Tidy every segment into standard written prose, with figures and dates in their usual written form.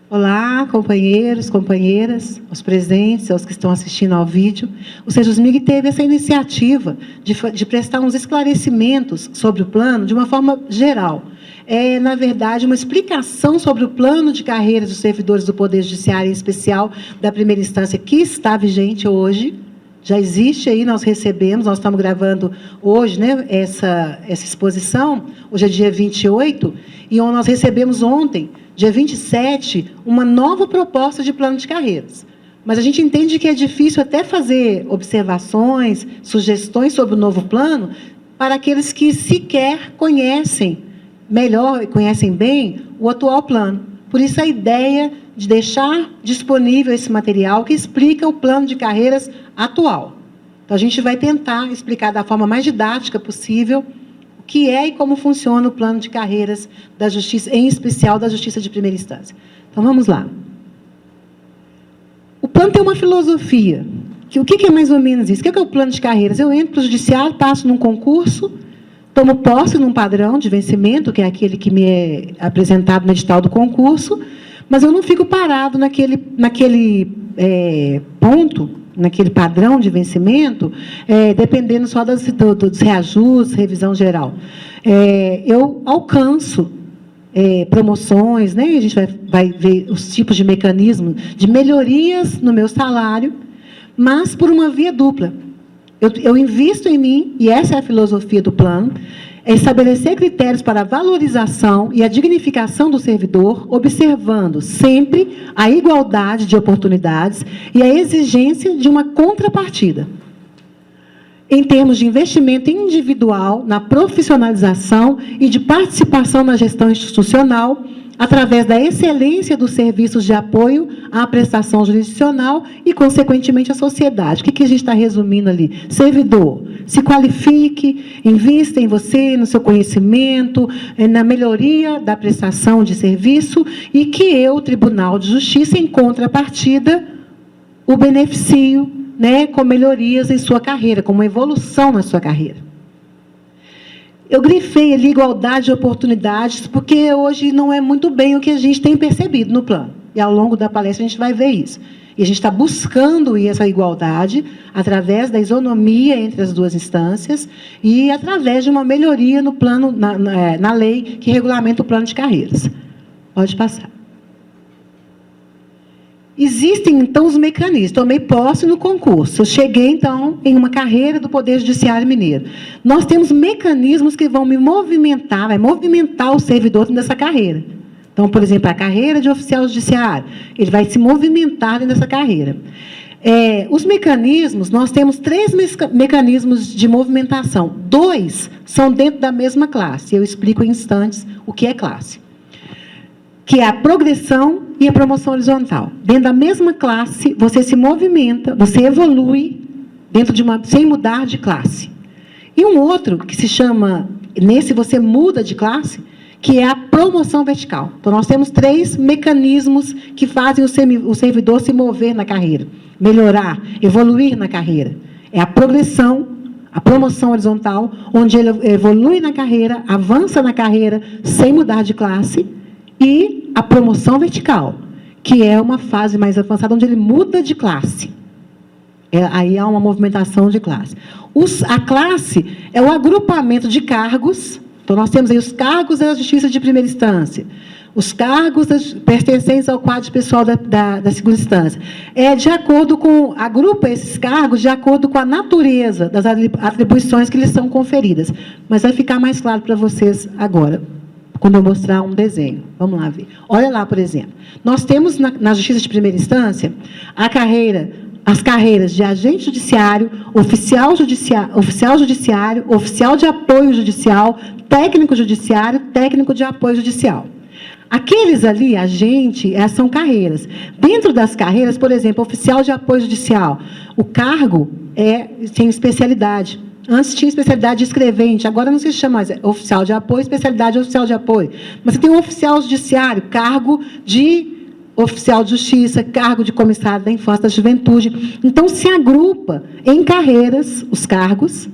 Olá, companheiros, companheiras, aos presentes, aos que estão assistindo ao vídeo. O Sejusmig teve essa iniciativa de prestar uns esclarecimentos sobre o plano de uma forma geral. É, na verdade, uma explicação sobre o plano de carreiras dos servidores do Poder Judiciário, em especial da primeira instância, que está vigente hoje. Já existe aí, nós recebemos, nós estamos gravando hoje, né, essa exposição, hoje é dia 28, e nós recebemos ontem, dia 27, uma nova proposta de plano de carreiras. Mas a gente entende que é difícil até fazer observações, sugestões sobre o novo plano para aqueles que sequer conhecem melhor e conhecem bem o atual plano. Por isso, a ideia de deixar disponível esse material que explica o plano de carreiras atual. Então, a gente vai tentar explicar da forma mais didática possível o que é e como funciona o plano de carreiras da Justiça, em especial da Justiça de Primeira Instância. Então, vamos lá. O plano tem uma filosofia. O que é mais ou menos isso? O que é o plano de carreiras? Eu entro para o judiciário, passo num concurso, tomo posse num padrão de vencimento, que é aquele que me é apresentado no edital do concurso, mas eu não fico parado naquele ponto, naquele padrão de vencimento, dependendo só dos reajustes, revisão geral. Eu alcanço promoções, né? A gente vai ver os tipos de mecanismos de melhorias no meu salário, mas por uma via dupla. Eu invisto em mim, e essa é a filosofia do plano, é estabelecer critérios para a valorização e a dignificação do servidor, observando sempre a igualdade de oportunidades e a exigência de uma contrapartida. Em termos de investimento individual, na profissionalização e de participação na gestão institucional, através da excelência dos serviços de apoio à prestação jurisdicional e, consequentemente, à sociedade. O que a gente está resumindo ali? Servidor, se qualifique, invista em você, no seu conhecimento, na melhoria da prestação de serviço e que eu, Tribunal de Justiça, em contrapartida, o beneficio, né, com melhorias em sua carreira, com uma evolução na sua carreira. Eu grifei ali igualdade de oportunidades, porque hoje não é muito bem o que a gente tem percebido no plano. E, ao longo da palestra, a gente vai ver isso. E a gente está buscando essa igualdade através da isonomia entre as duas instâncias e através de uma melhoria no plano, na lei que regulamenta o plano de carreiras. Pode passar. Existem, então, os mecanismos. Tomei posse no concurso. Eu cheguei, então, em uma carreira do Poder Judiciário Mineiro. Nós temos mecanismos que vão me movimentar, vai movimentar o servidor nessa carreira. Então, por exemplo, a carreira de oficial judiciário, ele vai se movimentar nessa carreira. Os mecanismos, nós temos 3 mecanismos de movimentação. 2 são dentro da mesma classe. Eu explico em instantes o que é classe. Que é a progressão e a promoção horizontal. Dentro da mesma classe, você se movimenta, você evolui dentro de sem mudar de classe. E um outro que se chama, nesse você muda de classe, que é a promoção vertical. Então, nós temos 3 mecanismos que fazem o servidor se mover na carreira, melhorar, evoluir na carreira. É a progressão, a promoção horizontal, onde ele evolui na carreira, avança na carreira sem mudar de classe, e a promoção vertical, que é uma fase mais avançada, onde ele muda de classe. Aí há uma movimentação de classe. A classe é o agrupamento de cargos. Então, nós temos aí os cargos da Justiça de Primeira Instância, os cargos pertencentes ao quadro pessoal da segunda instância. De acordo com, agrupa esses cargos de acordo com a natureza das atribuições que lhes são conferidas. Mas vai ficar mais claro para vocês agora, quando eu mostrar um desenho. Vamos lá ver. Olha lá, por exemplo. Nós temos na Justiça de Primeira Instância as carreiras de agente judiciário, oficial judiciário, oficial de apoio judicial, técnico judiciário, técnico de apoio judicial. Aqueles ali, são carreiras. Dentro das carreiras, por exemplo, oficial de apoio judicial, o cargo tem especialidade. Antes tinha especialidade de escrevente, agora não se chama mais oficial de apoio, especialidade oficial de apoio. Mas você tem um oficial judiciário, cargo de oficial de justiça, cargo de comissário da infância e da juventude. Então, se agrupa em carreiras os cargos,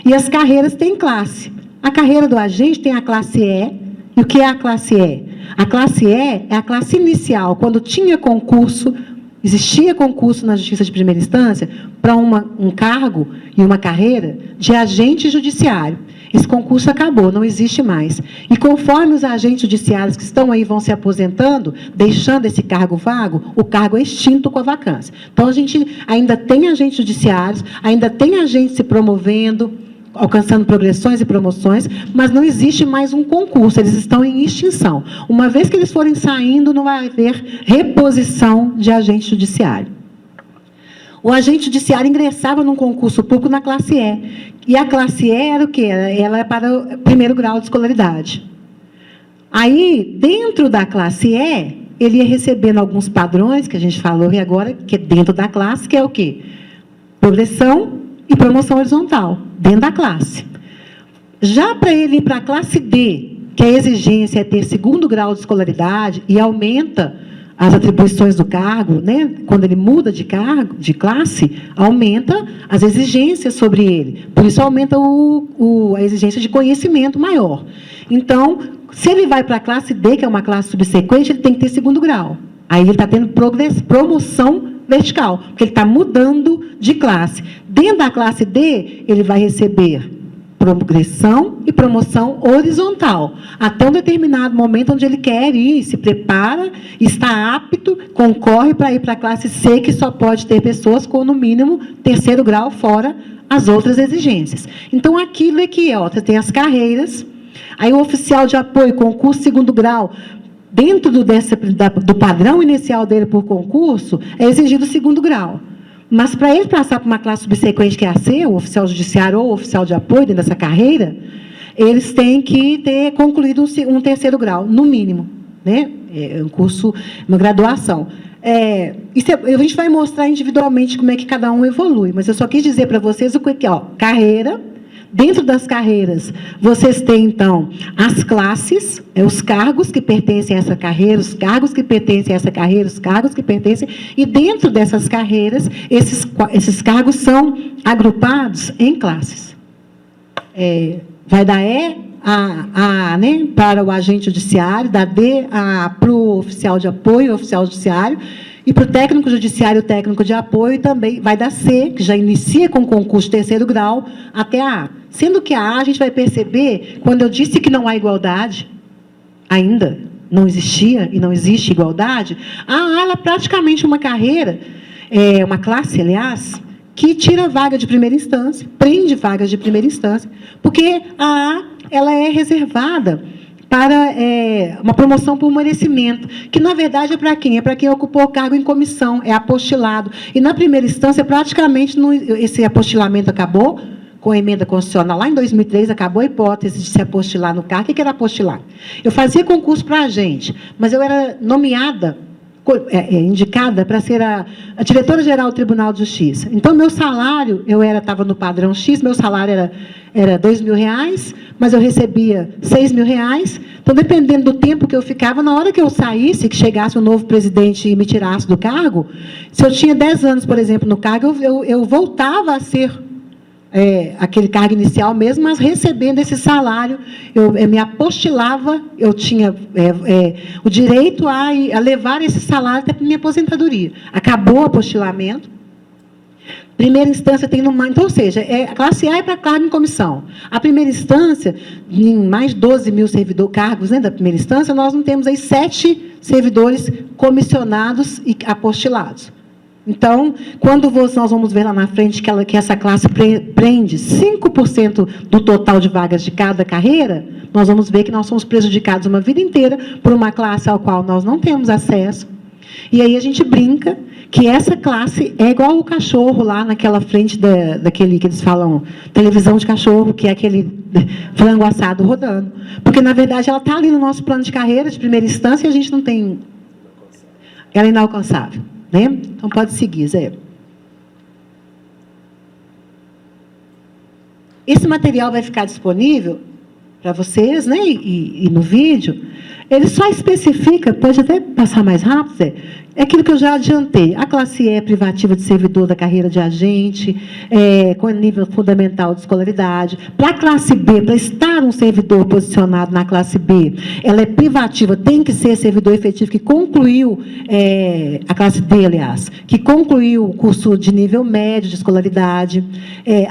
e as carreiras têm classe. A carreira do agente tem a classe E. E o que é a classe E? A classe E é a classe inicial, quando tinha concurso, existia concurso na Justiça de Primeira Instância para um cargo e uma carreira de agente judiciário. Esse concurso acabou, não existe mais. E conforme os agentes judiciários que estão aí vão se aposentando, deixando esse cargo vago, o cargo é extinto com a vacância. Então, a gente ainda tem agentes judiciários, ainda tem agentes se promovendo, alcançando progressões e promoções, mas não existe mais um concurso, eles estão em extinção. Uma vez que eles forem saindo, não vai haver reposição de agente judiciário. O agente judiciário ingressava num concurso público na classe E. E a classe E era o quê? Ela é para o primeiro grau de escolaridade. Aí, dentro da classe E, ele ia recebendo alguns padrões, que a gente falou agora, que é dentro da classe, que é o quê? Progressão e promoção horizontal, dentro da classe. Já para ele ir para a classe D, que a exigência é ter segundo grau de escolaridade e aumenta as atribuições do cargo, né? Quando ele muda de cargo, de classe, aumenta as exigências sobre ele. Por isso, aumenta a exigência de conhecimento maior. Então, se ele vai para a classe D, que é uma classe subsequente, ele tem que ter segundo grau. Aí ele está tendo promoção vertical, porque ele está mudando de classe. Dentro da classe D, ele vai receber progressão e promoção horizontal, até um determinado momento onde ele quer ir, se prepara, está apto, concorre para ir para a classe C, que só pode ter pessoas com, no mínimo, terceiro grau, fora as outras exigências. Então, aquilo é que você tem as carreiras, aí o oficial de apoio, concurso segundo grau, dentro do padrão inicial dele por concurso, é exigido o segundo grau. Mas, para ele passar para uma classe subsequente, que é a C, o oficial judiciário ou o oficial de apoio dentro dessa carreira, eles têm que ter concluído um terceiro grau, no mínimo. Né? É um curso, uma graduação. A gente vai mostrar individualmente como é que cada um evolui, mas eu só quis dizer para vocês o que é, carreira. Dentro das carreiras, vocês têm, então, as classes, os cargos que pertencem a essa carreira, os cargos que pertencem a essa carreira, os cargos que pertencem... E, dentro dessas carreiras, esses cargos são agrupados em classes. Vai da E a né, para o agente judiciário, da D para o oficial de apoio, o oficial judiciário, e para o técnico judiciário, o técnico de apoio, também vai da C, que já inicia com concurso de terceiro grau, até a A. Sendo que a gente vai perceber, quando eu disse que não há igualdade, ainda não existia e não existe igualdade, a A ela é praticamente uma carreira, uma classe, aliás, que tira vaga de primeira instância, prende vagas de primeira instância, porque a A ela é reservada para uma promoção por merecimento, que, na verdade, é para quem? É para quem ocupou o cargo em comissão, é apostilado. E, na primeira instância, praticamente, esse apostilamento acabou, com a emenda constitucional, lá em 2003, acabou a hipótese de se apostilar no cargo. O que era apostilar? Eu fazia concurso para agente, mas eu era nomeada, indicada para ser a diretora-geral do Tribunal de Justiça. Então, meu salário, estava no padrão X, meu salário era R$2.000, mas eu recebia R$6.000. Então, dependendo do tempo que eu ficava, na hora que eu saísse, que chegasse um novo presidente e me tirasse do cargo, se eu tinha 10 anos, por exemplo, no cargo, eu voltava a ser aquele cargo inicial mesmo, mas recebendo esse salário, eu me apostilava, eu tinha o direito a levar esse salário até para minha aposentadoria. Acabou o apostilamento. Primeira instância tem então, ou seja, a classe A é para cargo em comissão. A primeira instância, em mais de 12 mil cargos, né, da primeira instância, nós não temos aí 7 servidores comissionados e apostilados. Então, quando nós vamos ver lá na frente que essa classe prende 5% do total de vagas de cada carreira, nós vamos ver que nós somos prejudicados uma vida inteira por uma classe ao qual nós não temos acesso. E aí a gente brinca que essa classe é igual o cachorro lá naquela frente daquele que eles falam, televisão de cachorro, que é aquele frango assado rodando. Porque, na verdade, ela está ali no nosso plano de carreira, de primeira instância, e a gente não tem... Ela é inalcançável. Né? Então, pode seguir, Zé. Esse material vai ficar disponível para vocês, né? E no vídeo. Ele só especifica, pode até passar mais rápido, Zé, é aquilo que eu já adiantei. A classe E é privativa de servidor da carreira de agente, com nível fundamental de escolaridade. Para a classe B, para estar um servidor posicionado na classe B, ela é privativa, tem que ser servidor efetivo que concluiu, a classe D, aliás, que concluiu o curso de nível médio de escolaridade.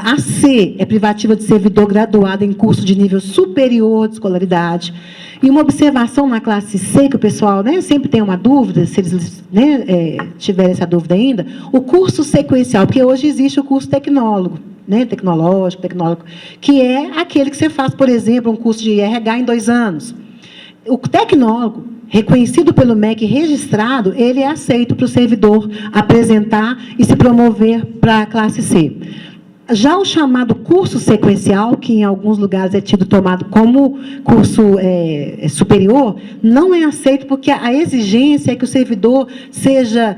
A C é privativa de servidor graduado em curso de nível superior de escolaridade. E uma observação na classe C, que o pessoal, né, sempre tem uma dúvida, se eles, né, tiverem essa dúvida ainda, o curso sequencial, porque hoje existe o curso tecnólogo, né, tecnológico, que é aquele que você faz, por exemplo, um curso de RH em 2 anos. O tecnólogo, reconhecido pelo MEC, registrado, ele é aceito para o servidor apresentar e se promover para a classe C. Já o chamado curso sequencial, que em alguns lugares é tido tomado como curso superior, não é aceito porque a exigência é que o servidor seja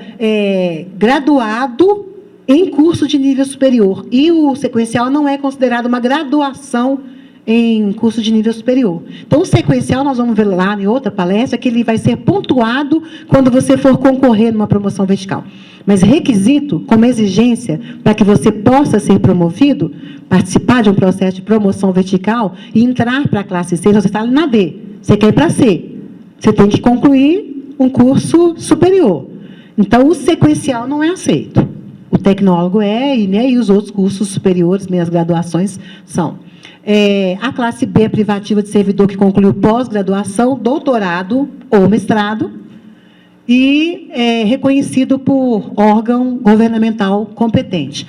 graduado em curso de nível superior. E o sequencial não é considerado uma graduação em curso de nível superior. Então, o sequencial, nós vamos ver lá em outra palestra, que ele vai ser pontuado quando você for concorrer numa promoção vertical. Mas requisito, como exigência, para que você possa ser promovido, participar de um processo de promoção vertical e entrar para a classe C, você está na D, você quer ir para C, você tem que concluir um curso superior. Então, o sequencial não é aceito. O tecnólogo e os outros cursos superiores, minhas graduações, são. A classe B é privativa de servidor que concluiu pós-graduação, doutorado ou mestrado, e reconhecido por órgão governamental competente.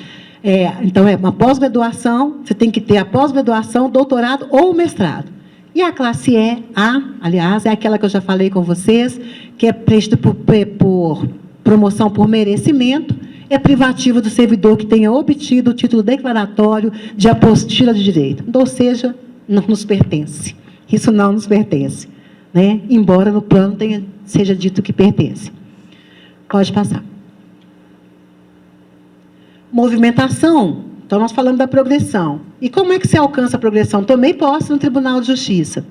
Então, é uma pós-graduação, você tem que ter a pós-graduação, doutorado ou mestrado. E a classe E, aliás, é aquela que eu já falei com vocês, que é preenchida por promoção por merecimento, é privativa do servidor que tenha obtido o título declaratório de apostila de direito. Ou seja, não nos pertence. Isso não nos pertence, né? Embora no plano seja dito que pertence. Pode passar. Movimentação. Então, nós falamos da progressão. E como é que se alcança a progressão? Tomei posse no Tribunal de Justiça.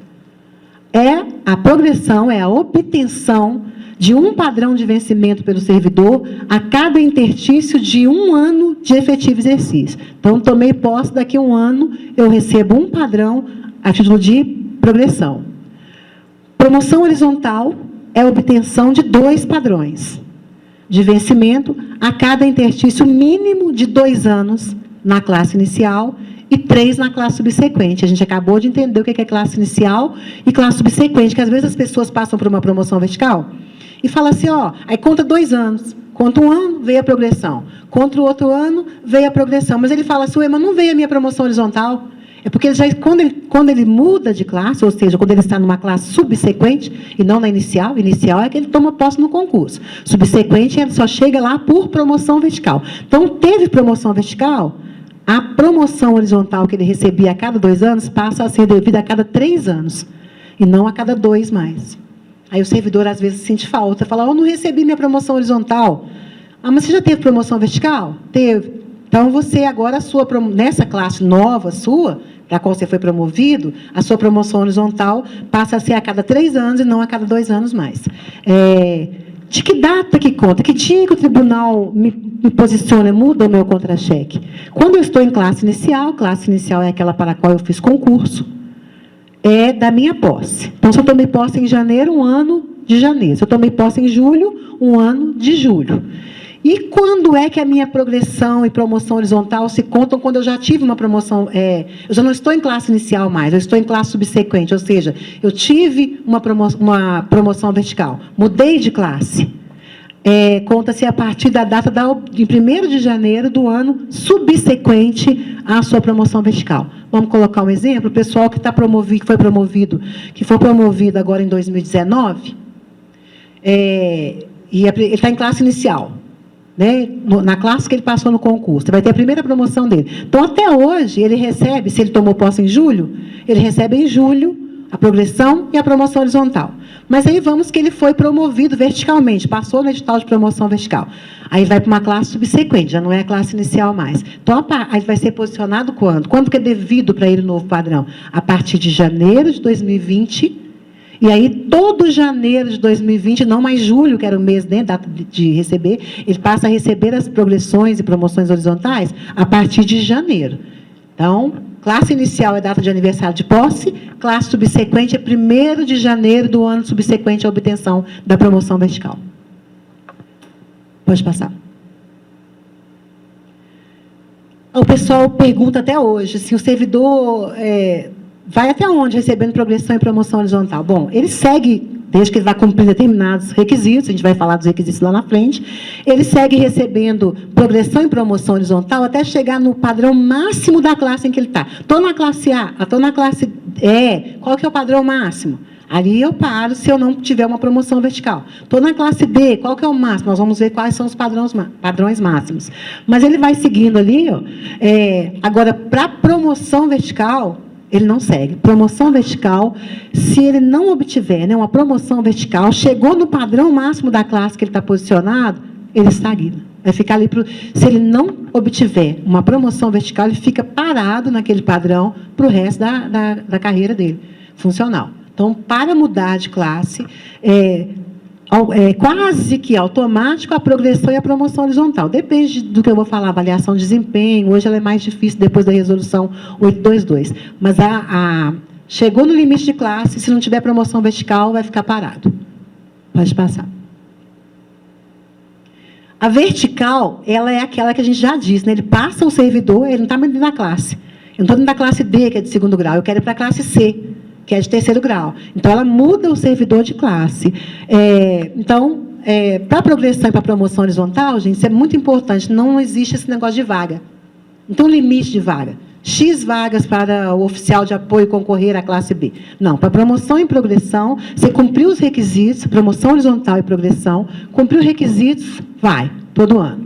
A progressão é a obtenção de um padrão de vencimento pelo servidor a cada interstício de 1 ano de efetivo exercício. Então, tomei posse, daqui a 1 ano, eu recebo um padrão a título de progressão. Promoção horizontal é a obtenção de 2 padrões de vencimento a cada interstício mínimo de 2 anos na classe inicial e 3 na classe subsequente. A gente acabou de entender o que é classe inicial e classe subsequente, que às vezes as pessoas passam por uma promoção vertical e falam assim, aí conta 2 anos. Conta 1 ano, veio a progressão. Conta o outro ano, veio a progressão. Mas ele fala assim, mas não veio a minha promoção horizontal. É porque quando ele muda de classe, ou seja, quando ele está numa classe subsequente, e não na inicial é que ele toma posse no concurso. Subsequente, ele só chega lá por promoção vertical. Então, teve promoção vertical, a promoção horizontal que ele recebia a cada 2 anos passa a ser devida a cada 3 anos, e não a cada 2 mais. Aí o servidor, às vezes, sente falta, fala, eu não recebi minha promoção horizontal. Mas você já teve promoção vertical? Teve. Então, você agora, nessa classe nova sua, para a qual você foi promovido, a sua promoção horizontal passa a ser a cada 3 anos e não a cada 2 anos mais. De que data que conta? Que dia que o tribunal me posiciona, muda o meu contra-cheque? Quando eu estou em classe inicial é aquela para a qual eu fiz concurso, é da minha posse. Então, se eu tomei posse em janeiro, 1 ano de janeiro. Se eu tomei posse em julho, 1 ano de julho. E quando é que a minha progressão e promoção horizontal se contam quando eu já tive uma promoção? Eu já não estou em classe inicial mais, eu estou em classe subsequente, ou seja, eu tive uma promoção vertical, mudei de classe. Conta-se a partir da data de 1º de janeiro do ano subsequente à sua promoção vertical. Vamos colocar um exemplo? O pessoal que foi promovido agora em 2019, e ele está em classe inicial, né, na classe que ele passou no concurso, vai ter a primeira promoção dele. Então, até hoje, ele recebe, se ele tomou posse em julho, ele recebe em julho a progressão e a promoção horizontal. Mas aí vamos que ele foi promovido verticalmente, passou no edital de promoção vertical. Aí vai para uma classe subsequente, já não é a classe inicial mais. Então, aí vai ser posicionado quando? Quando que é devido para ele o novo padrão? A partir de janeiro de 2020 E aí, todo janeiro de 2020, não mais julho, que era o mês, né, de receber, ele passa a receber as progressões e promoções horizontais a partir de janeiro. Então, classe inicial é data de aniversário de posse, classe subsequente é 1º de janeiro do ano subsequente à obtenção da promoção vertical. Pode passar. O pessoal pergunta até hoje se o servidor vai até onde recebendo progressão e promoção horizontal. Bom, ele segue, desde que ele vai cumprir determinados requisitos, a gente vai falar dos requisitos lá na frente, ele segue recebendo progressão e promoção horizontal até chegar no padrão máximo da classe em que ele está. Estou na classe A, estou na classe E, qual que é o padrão máximo? Ali eu paro se eu não tiver uma promoção vertical. Estou na classe D, qual que é o máximo? Nós vamos ver quais são os padrões máximos. Mas ele vai seguindo ali. Ó, agora, para promoção vertical, ele não segue. Promoção vertical, se ele não obtiver, né, uma promoção vertical, chegou no padrão máximo da classe que ele está posicionado, ele estagna. Vai ficar ali se ele não obtiver uma promoção vertical, ele fica parado naquele padrão para o resto da carreira dele, funcional. Então, para mudar de classe, quase que automático a progressão e a promoção horizontal. Depende do que eu vou falar, avaliação de desempenho. Hoje ela é mais difícil depois da resolução 822. Mas chegou no limite de classe, se não tiver promoção vertical, vai ficar parado. Pode passar. A vertical, ela é aquela que a gente já disse, né? Ele passa o servidor, ele não está mais dentro da classe. Eu não estou dentro da classe D, que é de 2º grau, eu quero ir para a classe C, que é de 3º grau. Então, ela muda o servidor de classe. Para a progressão e para a promoção horizontal, gente, isso é muito importante, não existe esse negócio de vaga. Não tem um limite de vaga. X vagas para o oficial de apoio concorrer à classe B. Não, para promoção e progressão, você cumpriu os requisitos, promoção horizontal e progressão, cumpriu os requisitos, vai, todo ano.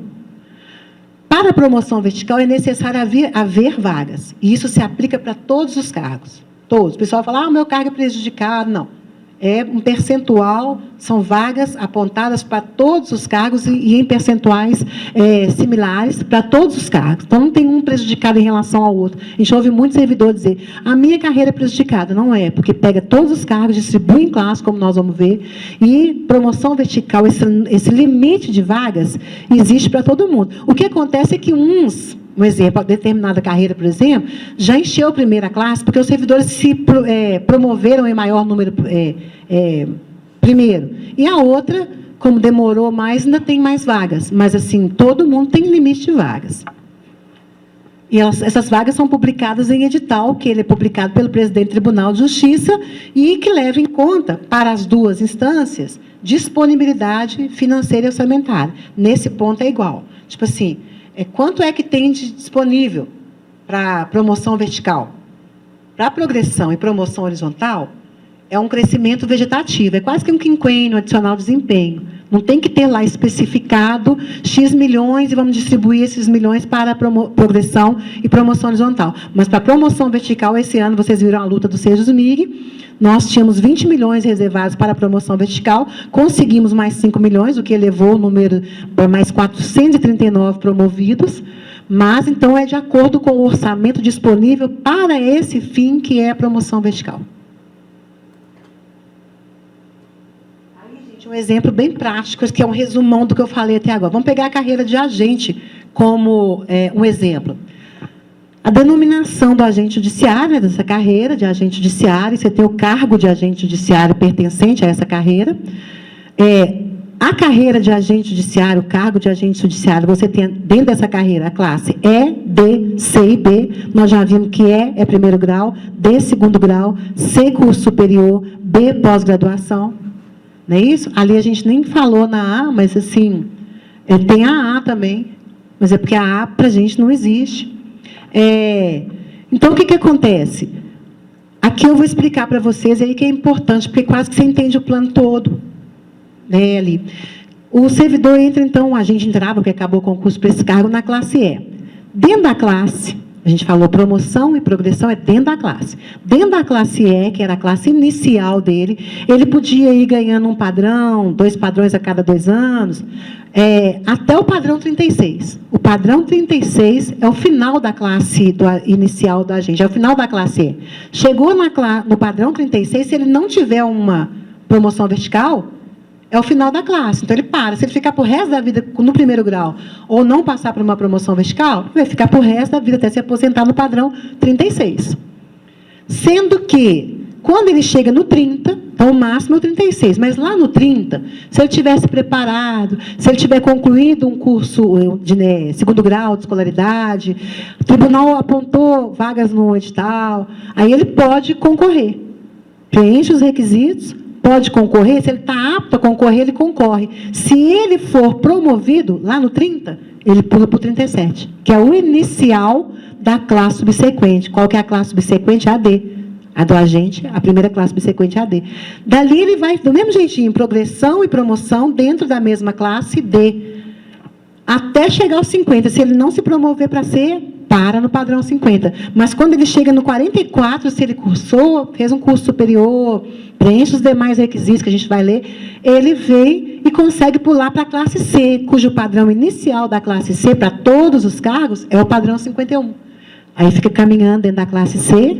Para a promoção vertical, é necessário haver vagas. E isso se aplica para todos os cargos. Todos. O pessoal fala, o meu cargo é prejudicado. Não. É um percentual, são vagas apontadas para todos os cargos e em percentuais similares para todos os cargos. Então, não tem um prejudicado em relação ao outro. A gente ouve muito servidor dizer, a minha carreira é prejudicada. Não é, porque pega todos os cargos, distribui em classe, como nós vamos ver, e promoção vertical, esse limite de vagas, existe para todo mundo. O que acontece é que um exemplo, a determinada carreira, por exemplo, já encheu a primeira classe, porque os servidores se promoveram em maior número primeiro. E a outra, como demorou mais, ainda tem mais vagas. Mas, assim, todo mundo tem limite de vagas. E essas vagas são publicadas em edital, que ele é publicado pelo presidente do Tribunal de Justiça e que leva em conta, para as duas instâncias, disponibilidade financeira e orçamentária. Nesse ponto é igual. Tipo assim, quanto é que tem de disponível para promoção vertical? Para progressão e promoção horizontal, é um crescimento vegetativo, é quase que um quinquênio adicional de desempenho. Não tem que ter lá especificado X milhões e vamos distribuir esses milhões para a progressão e promoção horizontal. Mas para a promoção vertical, esse ano, vocês viram a luta do Sejusmig, nós tínhamos 20 milhões reservados para a promoção vertical, conseguimos mais 5 milhões, o que elevou o número para mais 439 promovidos, mas, então, é de acordo com o orçamento disponível para esse fim, que é a promoção vertical. Um exemplo bem prático, que é um resumão do que eu falei até agora. Vamos pegar a carreira de agente como um exemplo. A denominação do agente judiciário, né, dessa carreira de agente judiciário, você tem o cargo de agente judiciário pertencente a essa carreira. A carreira de agente judiciário, o cargo de agente judiciário, você tem dentro dessa carreira a classe E, D, C e B. Nós já vimos que E é 1º grau, D 2º grau, C curso superior, B pós-graduação. Não é isso? Ali a gente nem falou na A, mas, assim, tem a A também. Mas é porque a A, para a gente, não existe. Então, o que acontece? Aqui eu vou explicar para vocês, aí que é importante, porque quase que você entende o plano todo. Né, ali. O servidor entra, então, a gente entrava, porque acabou o concurso para esse cargo, na classe E. Dentro da classe, A gente falou promoção e progressão é dentro da classe. Dentro da classe E, que era a classe inicial dele, ele podia ir ganhando um padrão, 2 padrões a cada 2 anos, até o padrão 36. O padrão 36 é o final da classe inicial da gente, é o final da classe E. Chegou no padrão 36, se ele não tiver uma promoção vertical, é o final da classe. Então, ele para. Se ele ficar por resto da vida no primeiro grau ou não passar por uma promoção vertical, vai ficar por resto da vida até se aposentar no padrão 36. Sendo que, quando ele chega no 30, então o máximo é o 36, mas lá no 30, se ele tivesse preparado, se ele tiver concluído um curso de segundo grau de escolaridade, o tribunal apontou vagas no edital, aí ele pode concorrer. Preenche os requisitos, pode concorrer, se ele está apto a concorrer, ele concorre. Se ele for promovido, lá no 30, ele pula para o 37, que é o inicial da classe subsequente. Qual que é a classe subsequente? A D. A do agente, a primeira classe subsequente é a D. Dali ele vai, do mesmo jeitinho, progressão e promoção dentro da mesma classe D, até chegar aos 50. Se ele não se promover para C, para no padrão 50. Mas quando ele chega no 44, se ele cursou, fez um curso superior, preenche os demais requisitos que a gente vai ler, ele vem e consegue pular para a classe C, cujo padrão inicial da classe C, para todos os cargos, é o padrão 51. Aí fica caminhando dentro da classe C,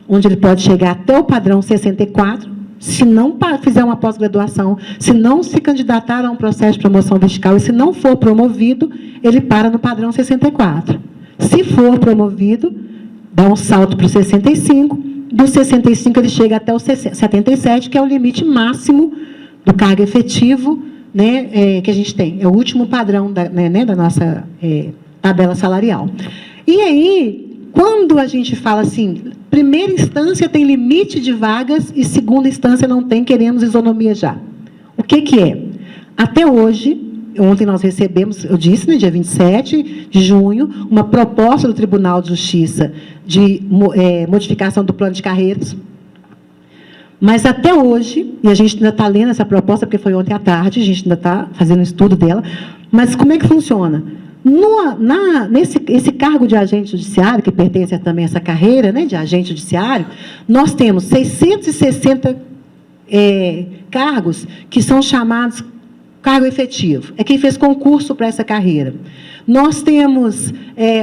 onde ele pode chegar até o padrão 64, se não fizer uma pós-graduação, se não se candidatar a um processo de promoção vertical e se não for promovido, ele para no padrão 64. Se for promovido, dá um salto para o 65, do 65 ele chega até o 77, que é o limite máximo do cargo efetivo, né, que a gente tem. É o último padrão da nossa tabela salarial. E aí, quando a gente fala assim, primeira instância tem limite de vagas e segunda instância não tem, queremos isonomia já. O que que é? Até hoje, ontem nós recebemos, eu disse, dia 27 de junho, uma proposta do Tribunal de Justiça de modificação do plano de carreiras. Mas até hoje, e a gente ainda está lendo essa proposta, porque foi ontem à tarde, a gente ainda está fazendo um estudo dela, mas como é que funciona? Nesse cargo de agente judiciário, que pertence também a essa carreira, né, de agente judiciário, nós temos 660 cargos que são chamados cargo efetivo. É quem fez concurso para essa carreira. Nós temos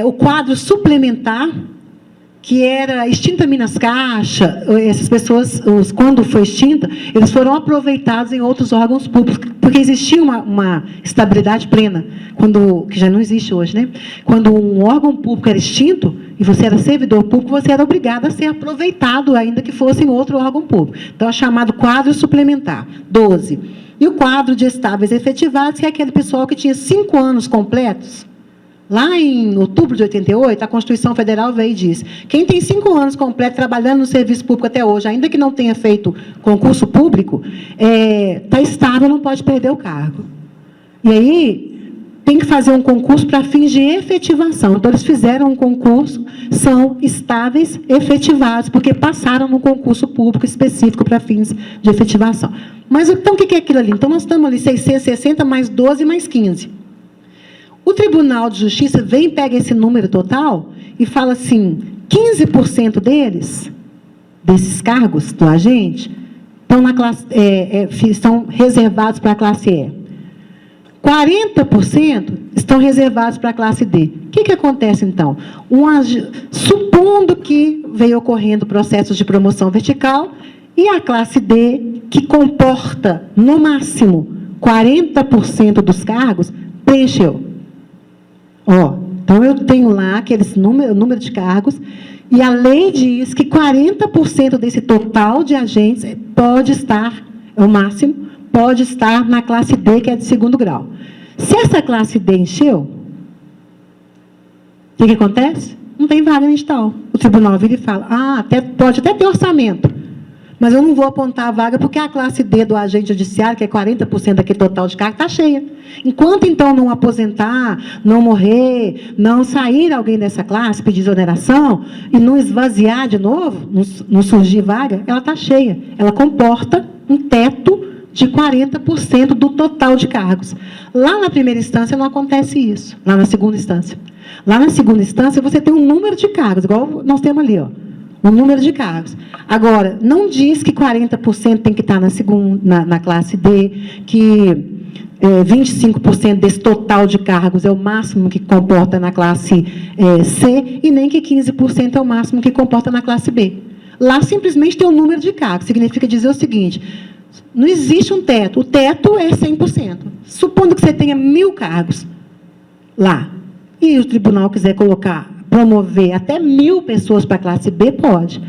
o quadro suplementar, que era extinta Minas Caixa. Essas pessoas, quando foi extinta, eles foram aproveitados em outros órgãos públicos, porque existia uma estabilidade plena, que já não existe hoje, né? Quando um órgão público era extinto, e você era servidor público, você era obrigado a ser aproveitado, ainda que fosse em outro órgão público. Então, é chamado quadro suplementar, 12. E o quadro de estáveis efetivados, que é aquele pessoal que tinha 5 anos completos. Lá em outubro de 88, a Constituição Federal veio e disse: quem tem 5 anos completos trabalhando no serviço público até hoje, ainda que não tenha feito concurso público, está estável, não pode perder o cargo. E aí, tem que fazer um concurso para fins de efetivação. Então, eles fizeram um concurso, são estáveis efetivados, porque passaram no concurso público específico para fins de efetivação. Mas, então, o que é aquilo ali? Então, nós estamos ali 660 mais 12 mais 15. O Tribunal de Justiça vem, pega esse número total e fala assim, 15% desses cargos do agente, estão reservados para a classe E. 40% estão reservados para a classe D. O que acontece, então? Supondo que veio ocorrendo processos de promoção vertical e a classe D, que comporta, no máximo, 40% dos cargos, preencheu. Então, eu tenho lá aqueles número de cargos, e a lei diz que 40% desse total de agentes pode estar, é o máximo, pode estar na classe D, que é de segundo grau. Se essa classe D encheu, o que acontece? Não tem vaga no edital. O tribunal vira e fala, pode até ter orçamento, mas eu não vou apontar a vaga porque a classe D do agente judiciário, que é 40% daquele total de cargo, está cheia. Enquanto, então, não aposentar, não morrer, não sair alguém dessa classe, pedir exoneração, e não esvaziar de novo, não surgir vaga, ela está cheia. Ela comporta um teto de 40% do total de cargos. Lá na primeira instância não acontece isso, lá na segunda instância. Lá na segunda instância você tem um número de cargos, igual nós temos ali, ó, um número de cargos. Agora, não diz que 40% tem que estar na classe D, que 25% desse total de cargos é o máximo que comporta na classe C, e nem que 15% é o máximo que comporta na classe B. Lá simplesmente tem um número de cargos, significa dizer o seguinte: não existe um teto, o teto é 100%. Supondo que você tenha 1.000 cargos lá, e o tribunal quiser promover até 1.000 pessoas para a classe B, pode.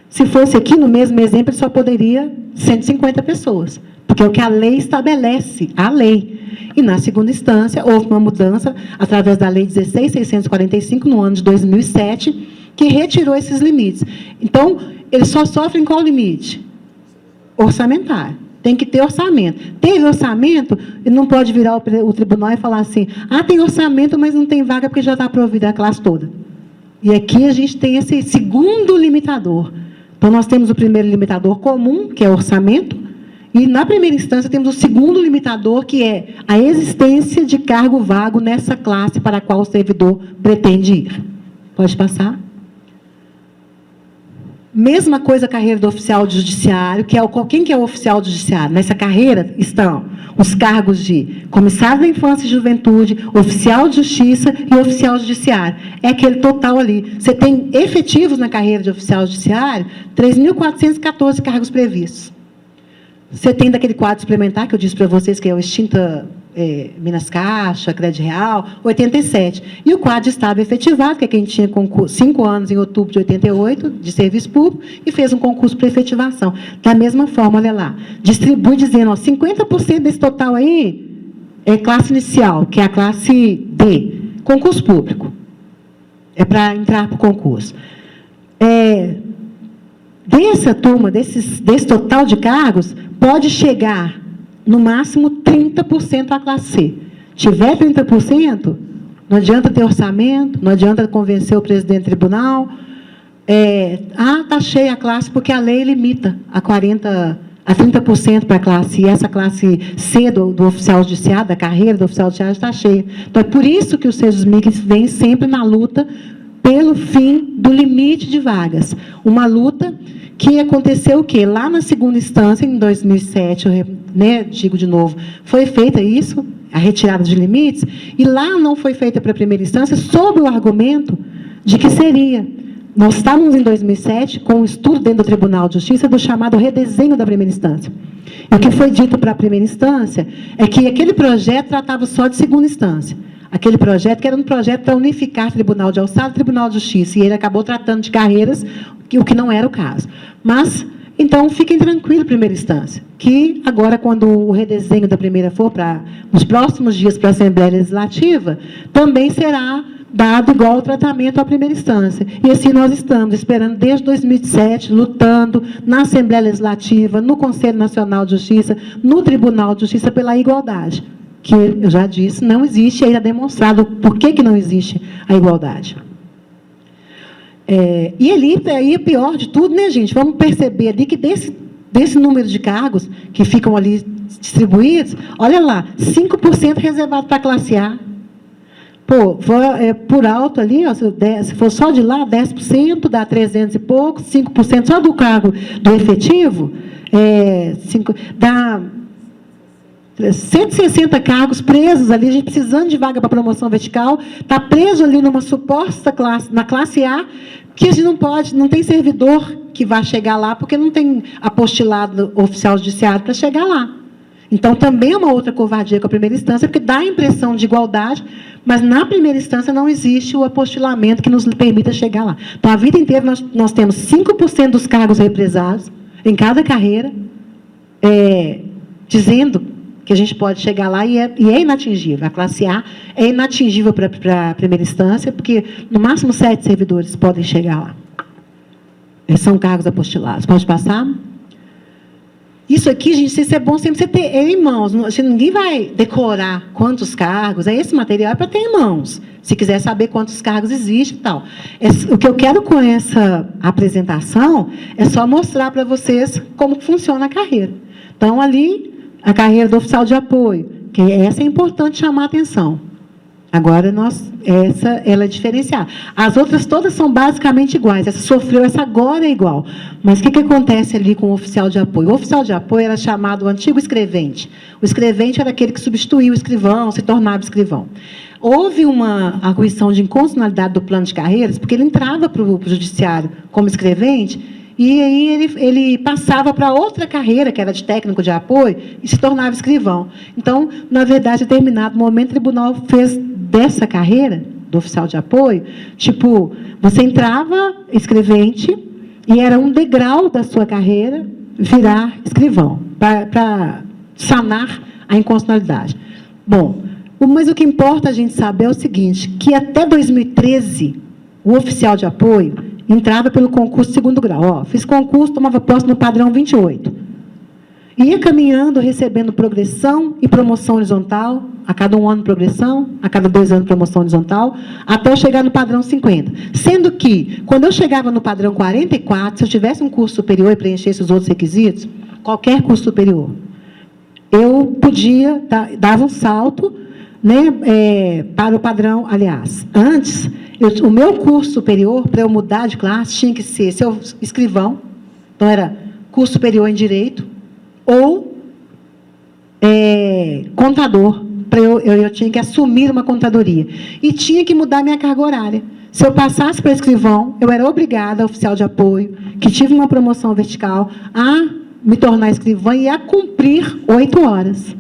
Se fosse aqui, no mesmo exemplo, ele só poderia 150 pessoas, porque é o que a lei estabelece, a lei. E, na segunda instância, houve uma mudança, através da Lei 16.645, no ano de 2007, que retirou esses limites. Então, eles só sofrem qual limite? Orçamentário. Tem que ter orçamento. Teve orçamento, ele não pode virar o tribunal e falar assim: ah, tem orçamento, mas não tem vaga porque já está provida a classe toda. E aqui a gente tem esse segundo limitador. Então, nós temos o primeiro limitador comum, que é o orçamento, e, na primeira instância, temos o segundo limitador, que é a existência de cargo vago nessa classe para a qual o servidor pretende ir. Pode passar. Mesma coisa a carreira do oficial de judiciário, quem que é o oficial de judiciário? Nessa carreira estão os cargos de comissário da infância e juventude, oficial de justiça e oficial judiciário. É aquele total ali. Você tem efetivos na carreira de oficial judiciário, 3.414 cargos previstos. Você tem daquele quadro suplementar que eu disse para vocês, que é o extinta Minas Caixa, Crédito Real, 87. E o quadro de estado efetivado, que é quem tinha 5 anos em outubro de 88, de serviço público, e fez um concurso para efetivação. Da mesma forma, olha lá, distribui dizendo, ó, 50% desse total aí é classe inicial, que é a classe D, concurso público. É para entrar para o concurso. Dessa turma, desse total de cargos, pode chegar, no máximo, 30% à classe C. Tiver 30%, não adianta ter orçamento, não adianta convencer o presidente do tribunal. Está cheia a classe, porque a lei limita a 30% para a classe, e essa classe C do oficial judiciário, da carreira do oficial judiciário, está cheia. Então, é por isso que o SEJUSMIC vem sempre na luta pelo fim do limite de vagas. Uma luta que aconteceu o quê? Lá na segunda instância, em 2007, digo de novo, foi feita isso, a retirada de limites, e lá não foi feita para a primeira instância, sob o argumento de que seria. Nós estávamos em 2007 com um estudo dentro do Tribunal de Justiça do chamado redesenho da primeira instância. E o que foi dito para a primeira instância é que aquele projeto tratava só de segunda instância. Aquele projeto, que era um projeto para unificar Tribunal de Alçada e Tribunal de Justiça, e ele acabou tratando de carreiras, o que não era o caso. Mas, então, fiquem tranquilos, primeira instância, que agora, quando o redesenho da primeira for nos próximos dias para a Assembleia Legislativa, também será dado igual tratamento à primeira instância. E assim nós estamos esperando, desde 2007, lutando na Assembleia Legislativa, no Conselho Nacional de Justiça, no Tribunal de Justiça, pela igualdade. Que eu já disse, não existe, ainda demonstrado por que não existe a igualdade. E aí, pior de tudo, né, gente? Vamos perceber ali que desse número de cargos que ficam ali distribuídos, olha lá, 5% reservado para a classe A. Pô, por alto ali, ó, se for só de lá, 10%, dá 300 e pouco, 5% só do cargo do efetivo, dá 160 cargos presos ali, a gente precisando de vaga para promoção vertical, está preso ali numa suposta classe, na classe A, que a gente não tem servidor que vá chegar lá, porque não tem apostilado oficial judiciário para chegar lá. Então, também é uma outra covardia com a primeira instância, porque dá a impressão de igualdade, mas na primeira instância não existe o apostilamento que nos permita chegar lá. Então, a vida inteira nós temos 5% dos cargos represados em cada carreira, dizendo que a gente pode chegar lá e é inatingível. A classe A é inatingível para a primeira instância, porque no máximo 7 servidores podem chegar lá. São cargos apostilados. Pode passar? Isso aqui, gente, isso é bom sempre você ter em mãos. Ninguém vai decorar quantos cargos. Esse material é para ter em mãos. Se quiser saber quantos cargos existem e tal. O que eu quero com essa apresentação é só mostrar para vocês como funciona a carreira. Então, ali, a carreira do oficial de apoio, que essa é importante chamar a atenção. Agora, essa ela é diferenciada. As outras todas são basicamente iguais. Essa sofreu, essa agora é igual. Mas o que acontece ali com o oficial de apoio? O oficial de apoio era chamado o antigo escrevente. O escrevente era aquele que substituía o escrivão, se tornava escrivão. Houve uma arguição de inconstitucionalidade do plano de carreiras, porque ele entrava para o judiciário como escrevente, e aí ele passava para outra carreira, que era de técnico de apoio, e se tornava escrivão. Então, na verdade, em determinado momento, o tribunal fez dessa carreira, do oficial de apoio, tipo, você entrava escrevente, e era um degrau da sua carreira virar escrivão, para sanar a inconstitucionalidade. Bom, mas o que importa a gente saber é o seguinte, que até 2013, o oficial de apoio entrava pelo concurso de segundo grau. Ó, fiz concurso, tomava posse no padrão 28. Ia caminhando, recebendo progressão e promoção horizontal, a cada 1 ano progressão, a cada 2 anos promoção horizontal, até eu chegar no padrão 50. Sendo que, quando eu chegava no padrão 44, se eu tivesse um curso superior e preenchesse os outros requisitos, qualquer curso superior, eu podia, dava um salto, né, para o padrão, aliás, antes, o meu curso superior, para eu mudar de classe, tinha que ser escrivão, então era curso superior em Direito, ou contador, eu tinha que assumir uma contadoria, e tinha que mudar minha carga horária. Se eu passasse para escrivão, eu era obrigada, oficial de apoio, que tive uma promoção vertical, a me tornar escrivã e a cumprir 8 horas.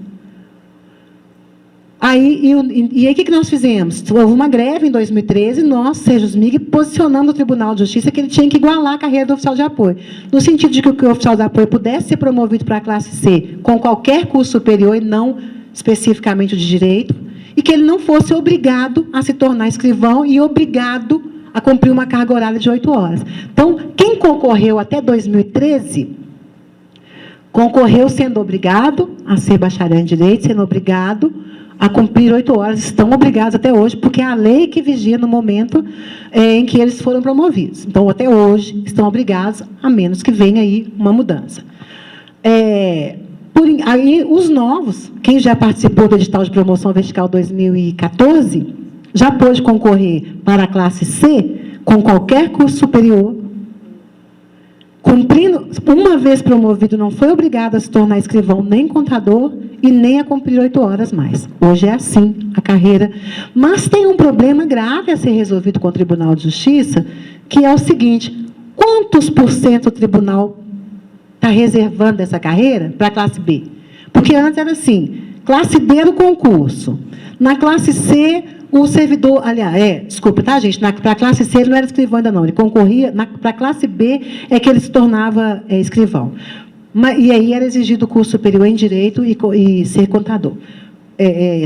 Aí o que nós fizemos? Houve uma greve em 2013, nós, Sejusmig, posicionando o Tribunal de Justiça que ele tinha que igualar a carreira do oficial de apoio. No sentido de que o oficial de apoio pudesse ser promovido para a classe C com qualquer curso superior e não especificamente o de Direito, e que ele não fosse obrigado a se tornar escrivão e obrigado a cumprir uma carga horária de 8 horas. Então, quem concorreu até 2013... concorreu sendo obrigado a ser bacharel em Direito, sendo obrigado a cumprir 8 horas, estão obrigados até hoje, porque é a lei que vigia no momento em que eles foram promovidos. Então, até hoje, estão obrigados, a menos que venha aí uma mudança. Aí, os novos, quem já participou do edital de promoção vertical 2014, já pôde concorrer para a classe C com qualquer curso superior, cumprindo, uma vez promovido, não foi obrigado a se tornar escrivão nem contador e nem a cumprir 8 horas mais. Hoje é assim a carreira. Mas tem um problema grave a ser resolvido com o Tribunal de Justiça, que é o seguinte: quantos por cento o tribunal está reservando essa carreira para a classe B? Porque antes era assim, classe B era o concurso. Na classe C, o servidor, aliás, desculpa, tá, gente? Para a classe C ele não era escrivão ainda não, ele concorria, para a classe B é que ele se tornava escrivão. E aí era exigido o curso superior em Direito e ser contador.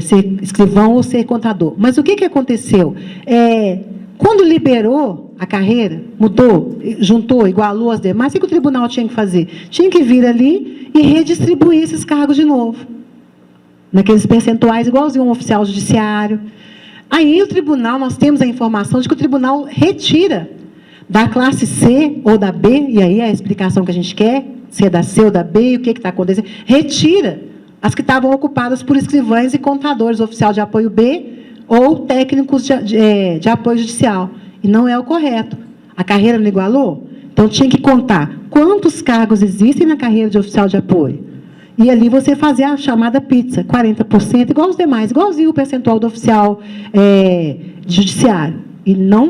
Ser escrivão ou ser contador. Mas o que aconteceu? Quando liberou a carreira, mudou, juntou, igualou as demais, o que o tribunal tinha que fazer? Tinha que vir ali e redistribuir esses cargos de novo. Naqueles percentuais, igualzinho um oficial judiciário. Aí o tribunal, nós temos a informação de que o tribunal retira da classe C ou da B, e aí é a explicação que a gente quer, se é da C ou da B, e o que está acontecendo, retira as que estavam ocupadas por escrivães e contadores, oficial de apoio B ou técnicos de apoio judicial. E não é o correto. A carreira não igualou? Então, tinha que contar quantos cargos existem na carreira de oficial de apoio. E ali você fazia a chamada pizza, 40%, igual os demais, igualzinho o percentual do oficial judiciário. E não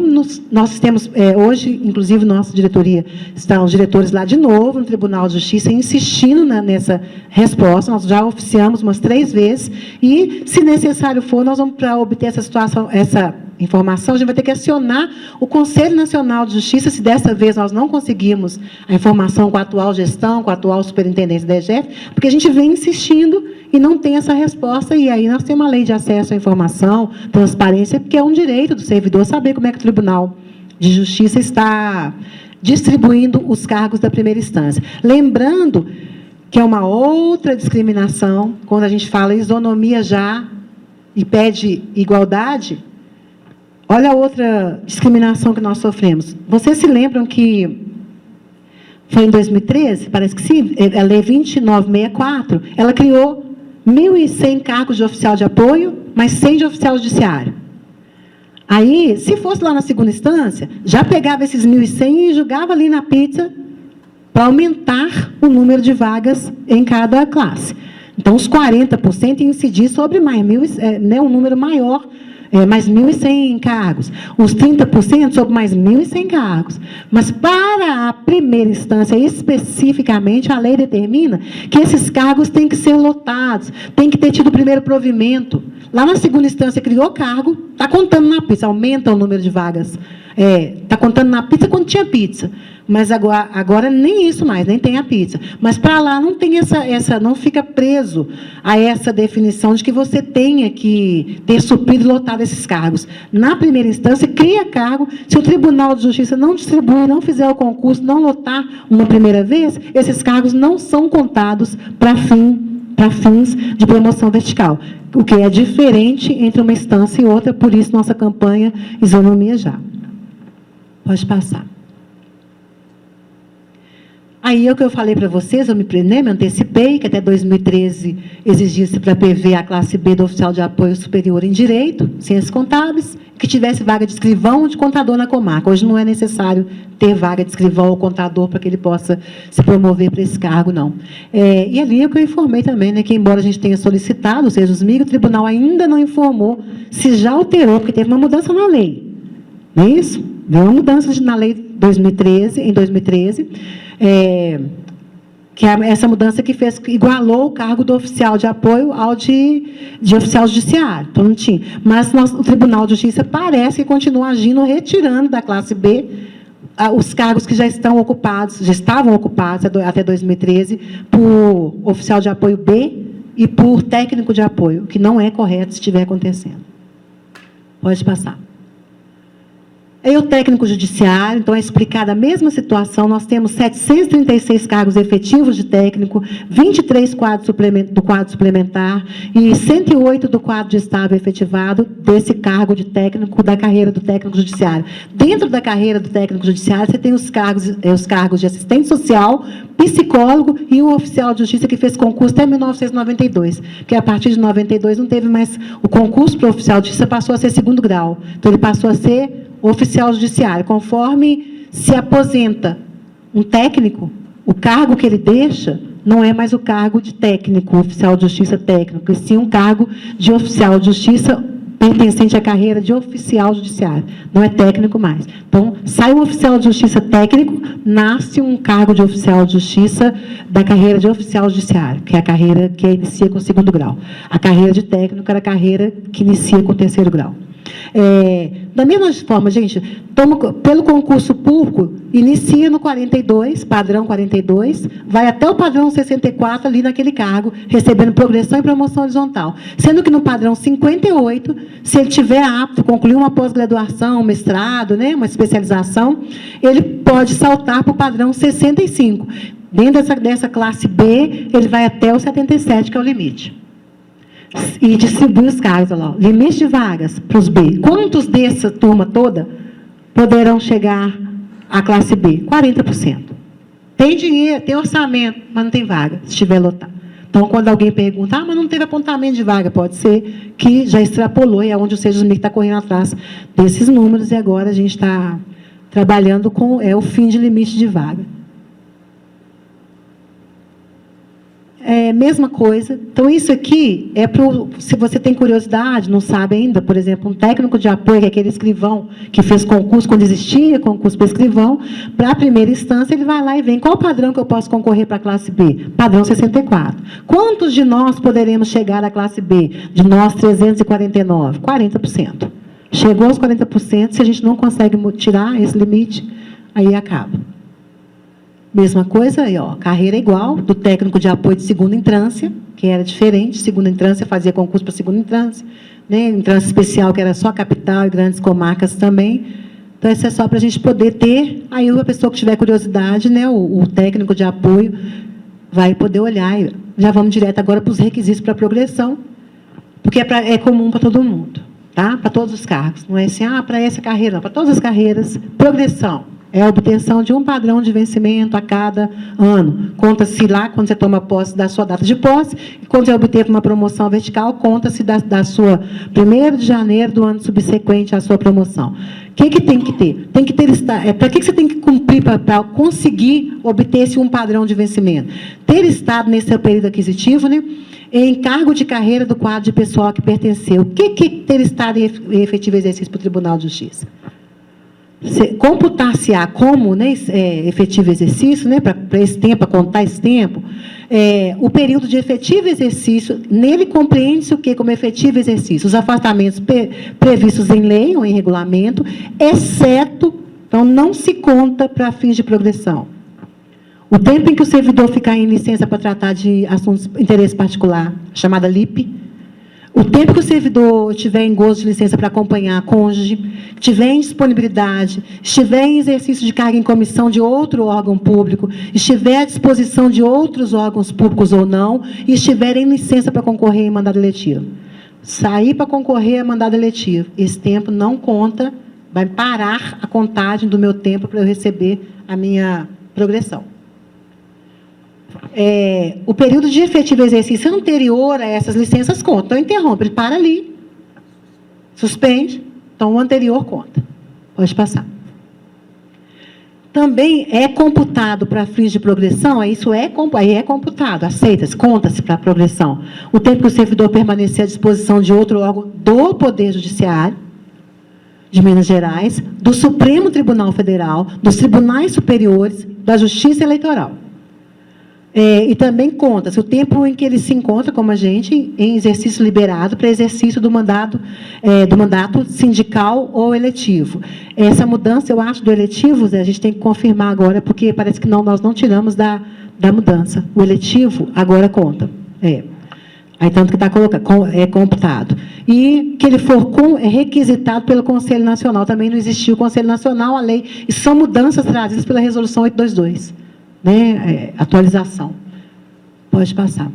nós temos, hoje, inclusive, nossa diretoria, estão os diretores lá de novo, no Tribunal de Justiça, insistindo nessa resposta. Nós já oficiamos umas 3 vezes, e, se necessário for, nós vamos, para obter essa situação, essa informação, a gente vai ter que acionar o Conselho Nacional de Justiça, se dessa vez nós não conseguirmos a informação com a atual gestão, com a atual superintendência da EGF, porque a gente vem insistindo e não tem essa resposta, e aí nós temos uma lei de acesso à informação, transparência, porque é um direito do servidor saber como é que o Tribunal de Justiça está distribuindo os cargos da primeira instância. Lembrando que é uma outra discriminação, quando a gente fala isonomia já e pede igualdade. Olha a outra discriminação que nós sofremos. Vocês se lembram que Foi em 2013, parece que sim, a Lei 2964, ela criou 1.100 cargos de oficial de apoio, mais 100 de oficial judiciário. Aí, se fosse lá na segunda instância, já pegava esses 1.100 e jogava ali na pizza para aumentar o número de vagas em cada classe. Então, os 40% iam incidir sobre mais um número maior, mais 1.100 cargos. Os 30% sobre mais 1.100 cargos. Mas, para a primeira instância, especificamente, a lei determina que esses cargos têm que ser lotados, tem que ter tido o primeiro provimento. Lá na segunda instância, criou cargo, está contando na pizza, aumenta o número de vagas. Está contando na pizza quando tinha pizza. Mas agora nem isso mais, nem tem a pizza. Mas para lá não tem não fica preso a essa definição de que você tenha que ter suprido e lotado esses cargos. Na primeira instância, cria cargo. Se o Tribunal de Justiça não distribuir, não fizer o concurso, não lotar uma primeira vez, esses cargos não são contados para fins de promoção vertical. O que é diferente entre uma instância e outra, por isso nossa campanha Isonomia Já. Pode passar. Aí é o que eu falei para vocês, eu me antecipei, que até 2013 exigia-se para PV a classe B do oficial de apoio superior em direito, ciências contábeis, que tivesse vaga de escrivão ou de contador na comarca. Hoje não é necessário ter vaga de escrivão ou contador para que ele possa se promover para esse cargo, não. E ali é o que eu informei também, né, que embora a gente tenha solicitado, ou seja, os MIG, o tribunal ainda não informou se já alterou, porque teve uma mudança na lei. Não é isso? Veio uma mudança na lei em 2013, que é essa mudança que igualou o cargo do oficial de apoio ao de oficial judiciário. Então, não tinha. Mas o Tribunal de Justiça parece que continua agindo, retirando da classe B os cargos que já estavam ocupados até 2013 por oficial de apoio B e por técnico de apoio, o que não é correto se estiver acontecendo. Pode passar. Aí o técnico judiciário, então é explicada a mesma situação, nós temos 736 cargos efetivos de técnico, 23 do quadro suplementar e 108 do quadro de estável efetivado desse cargo de técnico da carreira do técnico judiciário. Dentro da carreira do técnico judiciário, você tem os cargos de assistente social, psicólogo e o oficial de justiça que fez concurso até 1992, porque a partir de 92 não teve mais o concurso para o oficial de justiça, passou a ser segundo grau. Então, ele passou a ser oficial judiciário. Conforme se aposenta um técnico, o cargo que ele deixa não é mais o cargo de técnico, oficial de justiça técnico, e sim um cargo de oficial de justiça pertencente à carreira de oficial judiciário. Não é técnico mais. Então, sai um oficial de justiça técnico, nasce um cargo de oficial de justiça da carreira de oficial judiciário, que é a carreira que inicia com o segundo grau. A carreira de técnico era a carreira que inicia com o terceiro grau. Da mesma forma, gente, pelo concurso público, inicia no 42, padrão 42, vai até o padrão 64 ali naquele cargo, recebendo progressão e promoção horizontal. Sendo que no padrão 58, se ele tiver apto, concluir uma pós-graduação, um mestrado, né, uma especialização, ele pode saltar para o padrão 65. Dentro dessa classe B, ele vai até o 77, que é o limite. E distribui os cargos, olha lá, limite de vagas para os B. Quantos dessa turma toda poderão chegar à classe B? 40%. Tem dinheiro, tem orçamento, mas não tem vaga, se estiver lotado. Então, quando alguém pergunta, mas não teve apontamento de vaga, pode ser que já extrapolou, e é onde o SEJUSMIC está correndo atrás desses números, e agora a gente está trabalhando com o fim de limite de vaga. Mesma coisa. Então, isso aqui é para, se você tem curiosidade, não sabe ainda, por exemplo, um técnico de apoio, que é aquele escrivão que fez concurso quando existia, concurso para escrivão, para a primeira instância, ele vai lá e vem, qual padrão que eu posso concorrer para a classe B? Padrão 64. Quantos de nós poderemos chegar à classe B? De nós, 349. 40%. Chegou aos 40%, se a gente não consegue tirar esse limite, aí acaba. Mesma coisa, aí, ó, carreira igual, do técnico de apoio de segunda entrância, que era diferente, segunda entrância fazia concurso para segunda entrância, né, entrância especial, que era só capital e grandes comarcas também. Então, isso é só para a gente poder ter, aí a pessoa que tiver curiosidade, né, o técnico de apoio vai poder olhar, e já vamos direto agora para os requisitos para progressão, porque é comum para todo mundo, tá? Para todos os cargos, não é assim, para essa carreira, não, para todas as carreiras, progressão. É a obtenção de um padrão de vencimento a cada ano. Conta-se lá, quando você toma posse, da sua data de posse, e quando você obteve uma promoção vertical, conta-se da sua 1º de janeiro do ano subsequente à sua promoção. O que tem que ter? Tem que ter, para que você tem que cumprir para conseguir obter esse um padrão de vencimento? Ter estado nesse seu período aquisitivo, né, em cargo de carreira do quadro de pessoal que pertenceu. O que é ter estado em efetivo exercício para o Tribunal de Justiça? Computar-se-á como, né, efetivo exercício, né, para esse tempo, para contar esse tempo, o período de efetivo exercício, nele compreende-se o que como efetivo exercício? Os afastamentos previstos em lei ou em regulamento, exceto, então, não se conta para fins de progressão. O tempo em que o servidor ficar em licença para tratar de assuntos de interesse particular, chamada LIP, o tempo que o servidor tiver em gozo de licença para acompanhar a cônjuge, tiver em disponibilidade, estiver em exercício de carga em comissão de outro órgão público, estiver à disposição de outros órgãos públicos ou não, e estiver em licença para concorrer em mandado eletivo. Sair para concorrer a mandado eletivo, esse tempo não conta, vai parar a contagem do meu tempo para eu receber a minha progressão. O período de efetivo exercício anterior a essas licenças conta. Então, interrompe, ele para ali, suspende, então o anterior conta. Pode passar. Também é computado para fins de progressão, aí é computado, aceita-se, conta-se para a progressão. O tempo que o servidor permanecer à disposição de outro órgão do Poder Judiciário, de Minas Gerais, do Supremo Tribunal Federal, dos Tribunais Superiores, da Justiça Eleitoral. E também conta-se o tempo em que ele se encontra como agente em exercício liberado para exercício do mandato sindical ou eletivo. Essa mudança, eu acho, do eletivo, Zé, a gente tem que confirmar agora, porque parece que nós não tiramos da mudança. O eletivo agora conta. Aí, tanto que está colocado, é computado. E que ele for requisitado pelo Conselho Nacional. Também não existiu o Conselho Nacional, a lei. E são mudanças trazidas pela Resolução 822. Né, atualização. Pode passar.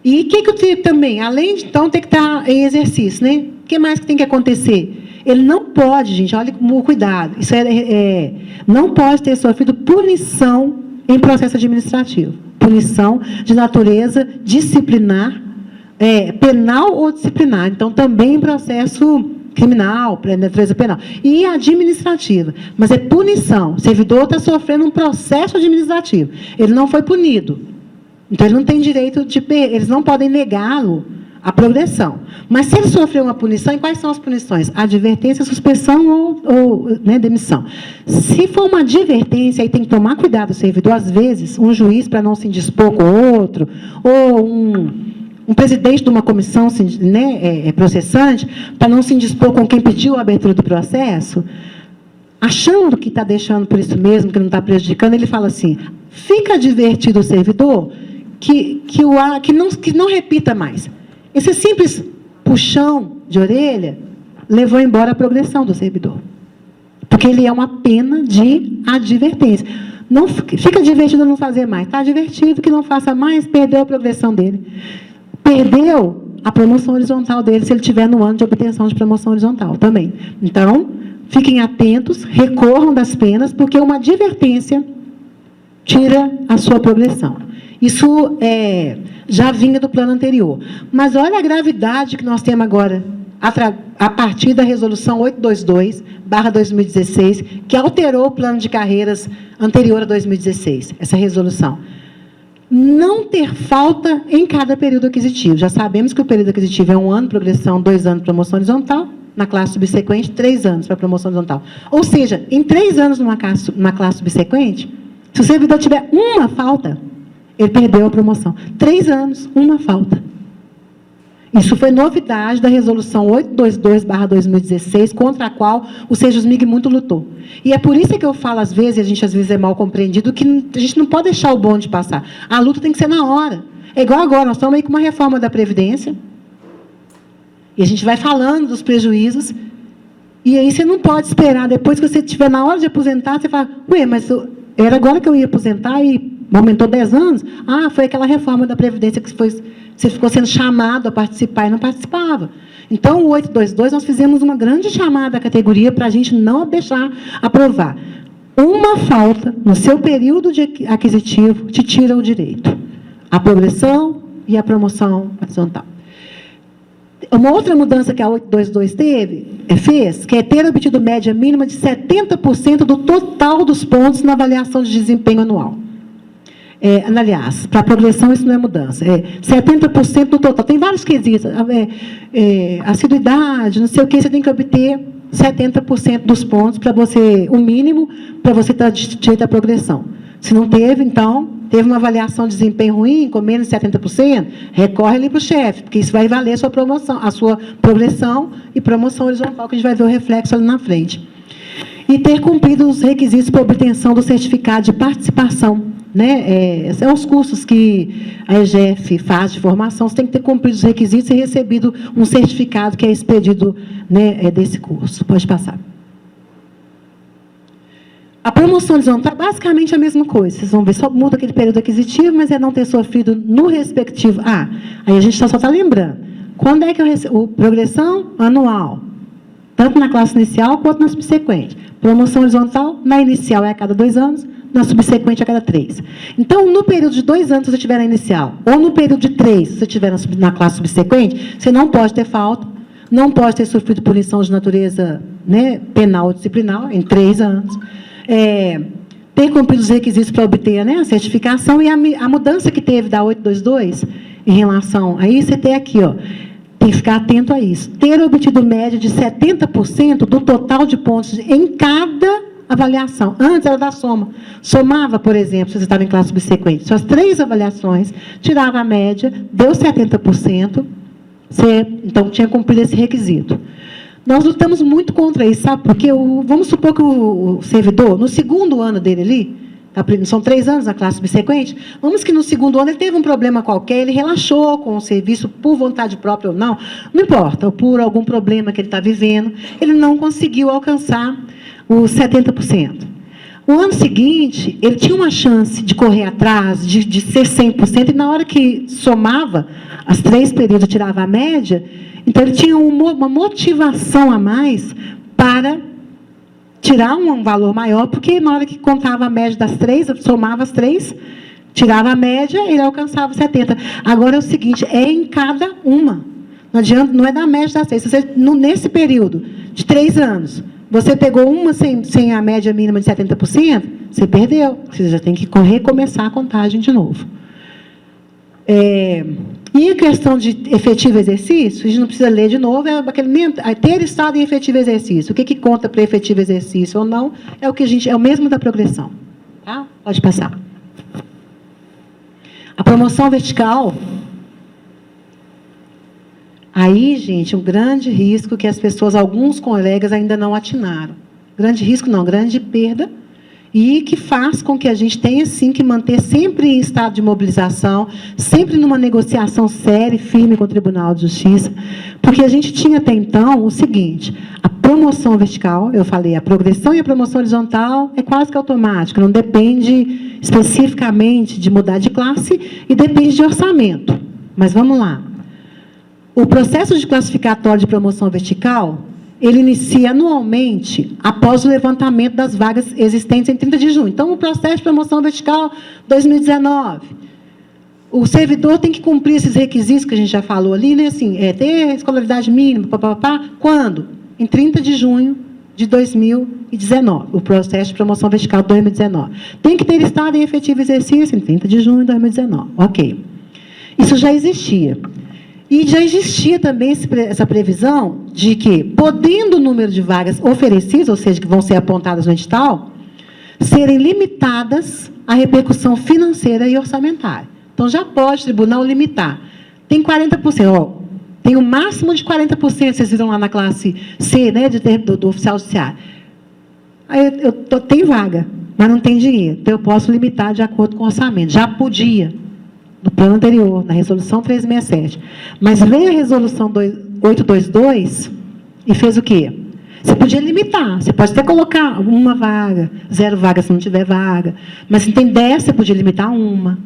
E o que também, além de, então, ter que estar em exercício, né? O que mais que tem que acontecer? Ele não pode, gente, olha com cuidado, isso não pode ter sofrido punição em processo administrativo. Punição de natureza disciplinar, penal ou disciplinar. Então, também em processo criminal, natureza penal, e administrativa. Mas é punição. O servidor está sofrendo um processo administrativo. Ele não foi punido. Então, ele não tem direito de... Eles não podem negá-lo a progressão. Mas, se ele sofreu uma punição, e quais são as punições? Advertência, suspensão ou demissão. Se for uma advertência, aí tem que tomar cuidado o servidor. Às vezes, um juiz, para não se indispor com outro, ou um presidente de uma comissão, né, processante, para não se indispor com quem pediu a abertura do processo, achando que está deixando por isso mesmo, que não está prejudicando, ele fala assim, fica advertido o servidor que não repita mais. Esse simples puxão de orelha levou embora a progressão do servidor. Porque ele é uma pena de advertência. Não, fica advertido a não fazer mais. Está advertido que não faça mais, perdeu a progressão dele. Perdeu a promoção horizontal dele, se ele estiver no ano de obtenção de promoção horizontal também. Então, fiquem atentos, recorram das penas, porque uma advertência tira a sua progressão. Isso já vinha do plano anterior. Mas olha a gravidade que nós temos agora, a partir da resolução 822/2016, que alterou o plano de carreiras anterior a 2016, essa resolução. Não ter falta em cada período aquisitivo. Já sabemos que o período aquisitivo é 1 ano, progressão, 2 anos, promoção horizontal, na classe subsequente, 3 anos para promoção horizontal. Ou seja, em 3 anos numa classe subsequente, se o servidor tiver uma falta, ele perdeu a promoção. 3 anos, uma falta. Isso foi novidade da resolução 822/2016, contra a qual o Sejusmig muito lutou. E é por isso que eu falo, às vezes, às vezes é mal compreendido, que a gente não pode deixar o bonde passar. A luta tem que ser na hora. É igual agora, nós estamos aí com uma reforma da Previdência, e a gente vai falando dos prejuízos, e aí você não pode esperar, depois que você estiver na hora de aposentar, você fala, mas era agora que eu ia aposentar e aumentou 10 anos? Ah, foi aquela reforma da Previdência que você ficou sendo chamado a participar e não participava. Então, o 822, nós fizemos uma grande chamada à categoria para a gente não deixar aprovar. Uma falta no seu período aquisitivo te tira o direito à progressão e à promoção horizontal. Uma outra mudança que a 822 fez, que é ter obtido média mínima de 70% do total dos pontos na avaliação de desempenho anual. Aliás, para a progressão isso não é mudança, é 70% do total. Tem vários quesitos, assiduidade, não sei o que, você tem que obter 70% dos pontos para você, o mínimo, para você ter direito à progressão. Se não teve, então, teve uma avaliação de desempenho ruim, com menos de 70%, recorre ali para o chefe, porque isso vai valer a sua promoção, a sua progressão e promoção horizontal, que a gente vai ver o reflexo ali na frente. E ter cumprido os requisitos para obtenção do certificado de participação. Né? São os cursos que a EGF faz de formação, você tem que ter cumprido os requisitos e recebido um certificado que é expedido, né, desse curso. Pode passar. A promoção horizontal é basicamente a mesma coisa. Vocês vão ver, só muda aquele período aquisitivo, mas é não ter sofrido no respectivo. Aí a gente só está lembrando. Quando é que eu recebo? Progressão anual, tanto na classe inicial quanto na subsequente. Promoção horizontal, na inicial é a cada 2 anos, na subsequente a cada 3. Então, no período de 2 anos, se você estiver na inicial, ou no período de 3, se você estiver na classe subsequente, você não pode ter falta, não pode ter sofrido punição de natureza, né, penal ou disciplinar, em 3 anos. Ter cumprido os requisitos para obter, né, a certificação, e a mudança que teve da 822 em relação a isso, você tem aqui, ó, tem que ficar atento a isso. Ter obtido média de 70% do total de pontos em cada avaliação. Antes era da soma. Somava, por exemplo, se você estava em classe subsequente, suas 3 avaliações, tirava a média, deu 70%, você, então, tinha cumprido esse requisito. Nós lutamos muito contra isso, sabe? Porque, vamos supor que o servidor, no segundo ano dele ali, são 3 anos na classe subsequente, vamos que no segundo ano ele teve um problema qualquer, ele relaxou com o serviço por vontade própria ou não importa, ou por algum problema que ele está vivendo, ele não conseguiu alcançar os 70%. O ano seguinte, ele tinha uma chance de correr atrás, de ser 100%, e na hora que somava as 3 períodos, tirava a média, então ele tinha uma motivação a mais para tirar um valor maior, porque na hora que contava a média das 3, somava as 3, tirava a média, ele alcançava 70%. Agora é o seguinte, é em cada uma. Não adianta, não é da média das 3. Você, nesse período de 3 anos, você pegou uma sem a média mínima de 70%, você perdeu. Você já tem que recomeçar a contagem de novo. E a questão de efetivo exercício, a gente não precisa ler de novo, é aquele mesmo, ter estado em efetivo exercício. O que conta para efetivo exercício ou não, é o mesmo da progressão. Tá? Pode passar. A promoção vertical, aí, gente, um grande risco que as pessoas, alguns colegas ainda não atinaram. Grande risco não, grande perda, e que faz com que a gente tenha, sim, que manter sempre em estado de mobilização, sempre numa negociação séria e firme com o Tribunal de Justiça, porque a gente tinha até então o seguinte, a promoção vertical, eu falei, a progressão e a promoção horizontal é quase que automática, não depende especificamente de mudar de classe e depende de orçamento. Mas vamos lá. O processo de classificatório de promoção vertical, ele inicia anualmente após o levantamento das vagas existentes em 30 de junho. Então, o processo de promoção vertical 2019. O servidor tem que cumprir esses requisitos que a gente já falou ali, né? Assim, ter escolaridade mínima, quando? Em 30 de junho de 2019, o processo de promoção vertical 2019. Tem que ter estado em efetivo exercício em 30 de junho de 2019. Ok. Isso já existia. E já existia também essa previsão de que, podendo o número de vagas oferecidas, ou seja, que vão ser apontadas no edital, serem limitadas à repercussão financeira e orçamentária. Então, já pode o tribunal limitar. Tem 40%, tem o máximo de 40%, vocês viram lá na classe C, né, do oficial judiciário. Aí tem vaga, mas não tem dinheiro. Então, eu posso limitar de acordo com o orçamento. Já podia. No plano anterior, na resolução 367. Mas veio a resolução 822 e fez o quê? Você podia limitar, você pode até colocar uma vaga, 0 vaga se não tiver vaga, mas se tem 10, você podia limitar uma.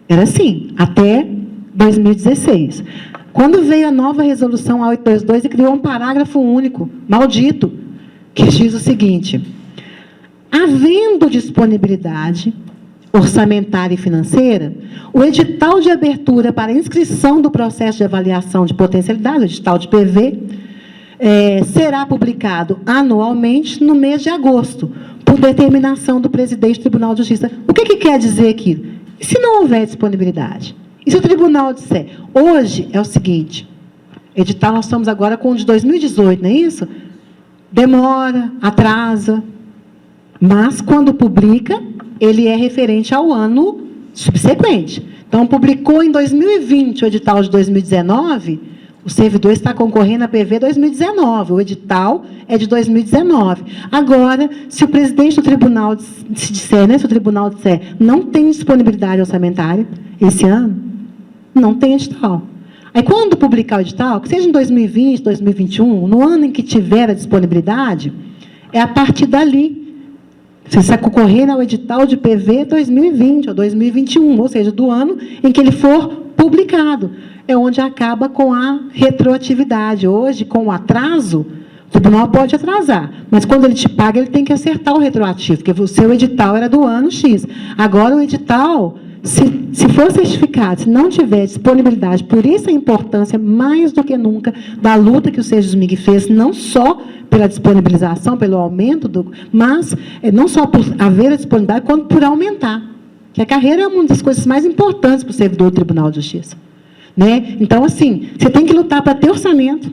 Era assim, até 2016. Quando veio a nova resolução, a 822, e criou um parágrafo único, maldito, que diz o seguinte: Havendo disponibilidade orçamentária e financeira, o edital de abertura para inscrição do processo de avaliação de potencialidade, o edital de PV, será publicado anualmente no mês de agosto, por determinação do presidente do Tribunal de Justiça. O que quer dizer aquilo? E se não houver disponibilidade? E se o tribunal disser? Hoje é o seguinte, edital nós estamos agora com o de 2018, não é isso? Demora, atrasa, mas quando publica, ele é referente ao ano subsequente. Então, publicou em 2020 o edital de 2019, o servidor está concorrendo a PV 2019, o edital é de 2019. Agora, se o presidente do tribunal se disser, né, se o tribunal disser, não tem disponibilidade orçamentária esse ano, não tem edital. Aí, quando publicar o edital, que seja em 2020, 2021, no ano em que tiver a disponibilidade, é a partir dali. Você está concorrendo ao edital de PV 2020 ou 2021, ou seja, do ano em que ele for publicado. É onde acaba com a retroatividade. Hoje, com o atraso, o tribunal pode atrasar, mas quando ele te paga, ele tem que acertar o retroativo, porque o seu edital era do ano X. Agora, o edital, se for certificado, se não tiver disponibilidade, por isso a importância, mais do que nunca, da luta que o Sejusmig fez, não só pela disponibilização, pelo aumento, mas não só por haver a disponibilidade, quanto por aumentar. Que a carreira é uma das coisas mais importantes para o servidor do Tribunal de Justiça. Né? Então, assim, você tem que lutar para ter orçamento.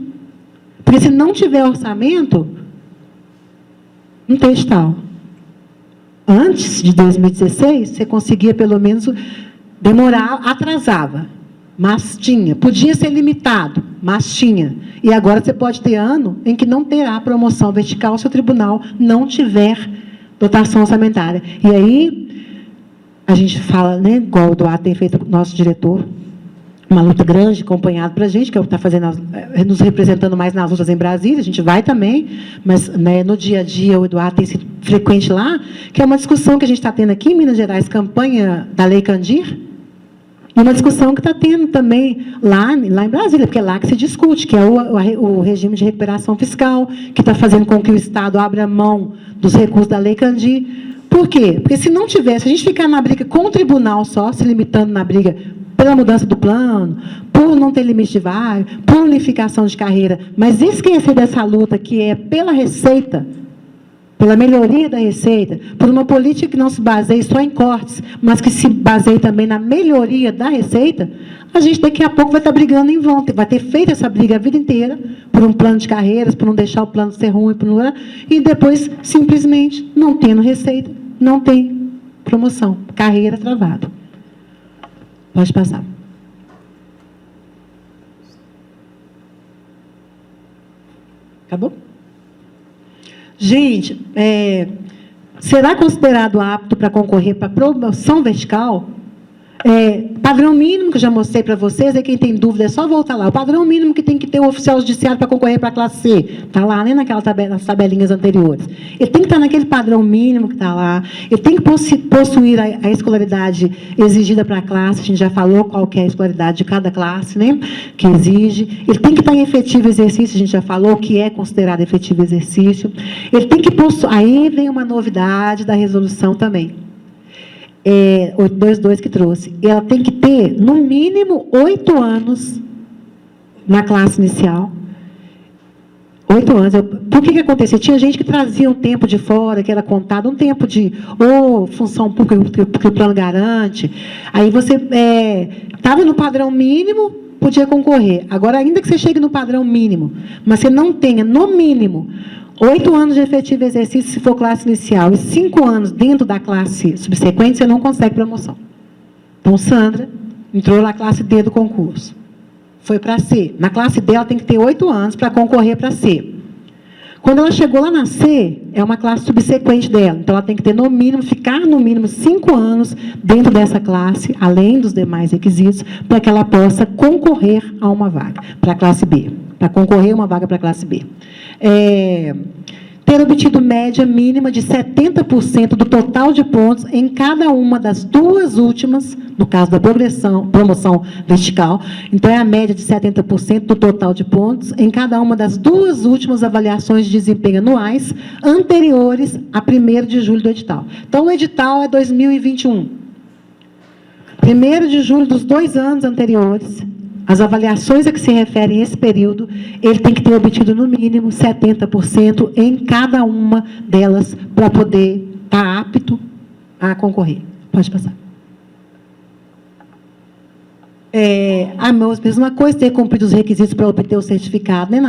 Porque se não tiver orçamento, não tem edital. Antes de 2016, você conseguia, pelo menos, demorar, atrasava, mas tinha. Podia ser limitado, mas tinha. E agora você pode ter ano em que não terá promoção vertical se o tribunal não tiver dotação orçamentária. E aí, a gente fala, né, igual o Eduardo tem feito, nosso diretor, uma luta grande, acompanhado para a gente, que é o que está fazendo, nos representando mais nas lutas em Brasília, a gente vai também, mas, né, no dia a dia o Eduardo tem sido frequente lá, que é uma discussão que a gente está tendo aqui em Minas Gerais, campanha da Lei Candir, e uma discussão que está tendo também lá em Brasília, porque é lá que se discute, que é o regime de recuperação fiscal, que está fazendo com que o Estado abra mão dos recursos da Lei Candir. Por quê? Porque se não tivesse, a gente ficar na briga com o tribunal só, se limitando na briga pela mudança do plano, por não ter limite de vaga, por unificação de carreira, mas esquecer dessa luta que é pela receita, pela melhoria da receita, por uma política que não se baseie só em cortes, mas que se baseie também na melhoria da receita, a gente daqui a pouco vai estar brigando em vão, vai ter feito essa briga a vida inteira, por um plano de carreiras, por não deixar o plano ser ruim, e depois, simplesmente, não tendo receita, não tem promoção, carreira travada. Pode passar. Acabou? Gente, será considerado apto para concorrer para promoção vertical? Padrão mínimo que eu já mostrei para vocês, e quem tem dúvida é só voltar lá. O padrão mínimo que tem que ter o oficial judiciário para concorrer para a classe C. Está lá, nem nas tabelinhas anteriores. Ele tem que estar naquele padrão mínimo que está lá. Ele tem que possuir a escolaridade exigida para a classe. A gente já falou qual que é a escolaridade de cada classe, né, que exige. Ele tem que estar em efetivo exercício. A gente já falou que é considerado efetivo exercício. Ele tem que possuir... Aí vem uma novidade da resolução também. 822 que trouxe. Ela tem que ter, no mínimo, 8 anos na classe inicial. 8 anos. Por que acontecia? Tinha gente que trazia um tempo de fora, que era contado, um tempo de função pública que o plano garante. Aí você estava no padrão mínimo, podia concorrer. Agora, ainda que você chegue no padrão mínimo, mas você não tenha, no mínimo, 8 anos de efetivo exercício, se for classe inicial, e 5 anos dentro da classe subsequente, você não consegue promoção. Então, Sandra entrou na classe D do concurso. Foi para C. Na classe D, ela tem que ter 8 anos para concorrer para C. Quando ela chegou lá na C, é uma classe subsequente dela. Então, ela tem que ter, no mínimo, ficar no mínimo 5 anos dentro dessa classe, além dos demais requisitos, para que ela possa concorrer a uma vaga para a classe B. Para concorrer a uma vaga para a classe B. ter obtido média mínima de 70% do total de pontos em cada uma das duas últimas, no caso da promoção vertical, então é a média de 70% do total de pontos em cada uma das duas últimas avaliações de desempenho anuais anteriores a 1º de julho do edital. Então, o edital é 2021. 1º de julho dos 2 anos anteriores, as avaliações a que se referem a esse período, ele tem que ter obtido, no mínimo, 70% em cada uma delas para poder estar apto a concorrer. Pode passar. A mesma coisa, ter cumprido os requisitos para obter o certificado, né,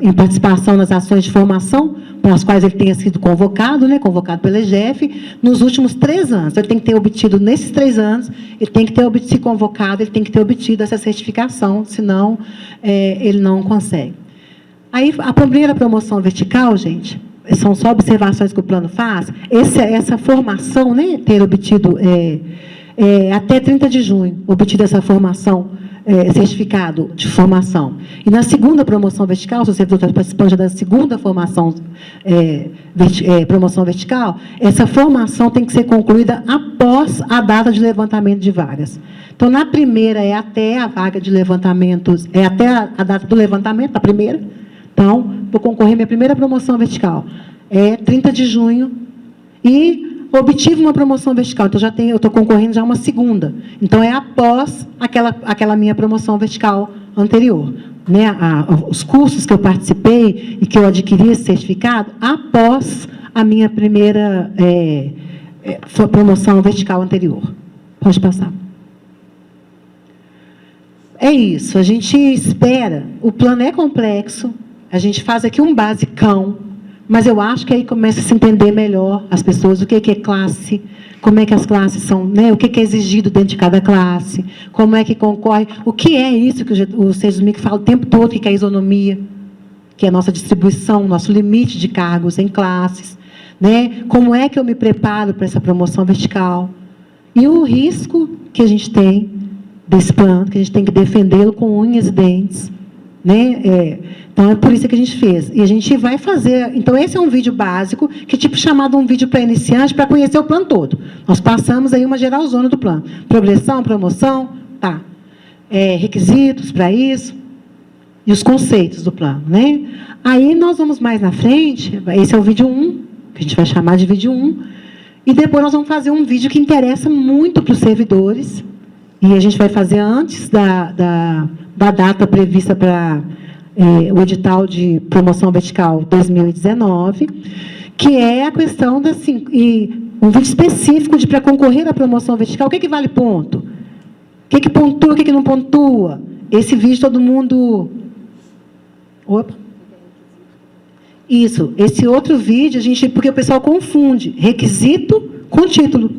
em participação nas ações de formação, para as quais ele tenha sido convocado, né, convocado pela EGF, nos últimos 3 anos. Ele tem que ter obtido, nesses 3 anos, ele tem que ter se convocado, ele tem que ter obtido essa certificação, senão ele não consegue. Aí, a primeira promoção vertical, gente, são só observações que o plano faz, essa formação, né, ter obtido... até 30 de junho, obtida essa formação, certificado de formação. E na segunda promoção vertical, se o servidor está participando da segunda formação, promoção vertical, essa formação tem que ser concluída após a data de levantamento de vagas. Então, na primeira, é até a vaga de levantamentos, é até a data do levantamento, a primeira. Então, vou concorrer minha primeira promoção vertical. É 30 de junho e... obtive uma promoção vertical, então eu estou concorrendo já uma segunda. Então, é após aquela minha promoção vertical anterior. Né? Os cursos que eu participei e que eu adquiri esse certificado, após a minha primeira promoção vertical anterior. Pode passar. É isso, a gente espera, o plano é complexo, a gente faz aqui um basicão, mas eu acho que aí começa a se entender melhor as pessoas, o que é classe, como é que as classes são, né? O que é exigido dentro de cada classe, como é que concorre, o que é isso que o SEJUSMIG fala o tempo todo, que é a isonomia, que é a nossa distribuição, nosso limite de cargos em classes, né? Como é que eu me preparo para essa promoção vertical, e o risco que a gente tem desse plano, que a gente tem que defendê-lo com unhas e dentes, né? Então, é por isso que a gente fez. E a gente vai fazer... Então, esse é um vídeo básico, que é tipo chamado um vídeo para iniciante, para conhecer o plano todo. Nós passamos aí uma geralzona do plano. Progressão, promoção, tá. Requisitos para isso, e os conceitos do plano, né? Aí, nós vamos mais na frente, esse é o vídeo 1, que a gente vai chamar de vídeo 1, e depois nós vamos fazer um vídeo que interessa muito para os servidores, e a gente vai fazer antes da data prevista para... o edital de promoção vertical 2019, que é a questão um vídeo específico para concorrer à promoção vertical, o que vale ponto? O que pontua, o que não pontua? Esse vídeo todo mundo... Opa! Isso, esse outro vídeo, porque o pessoal confunde requisito com título,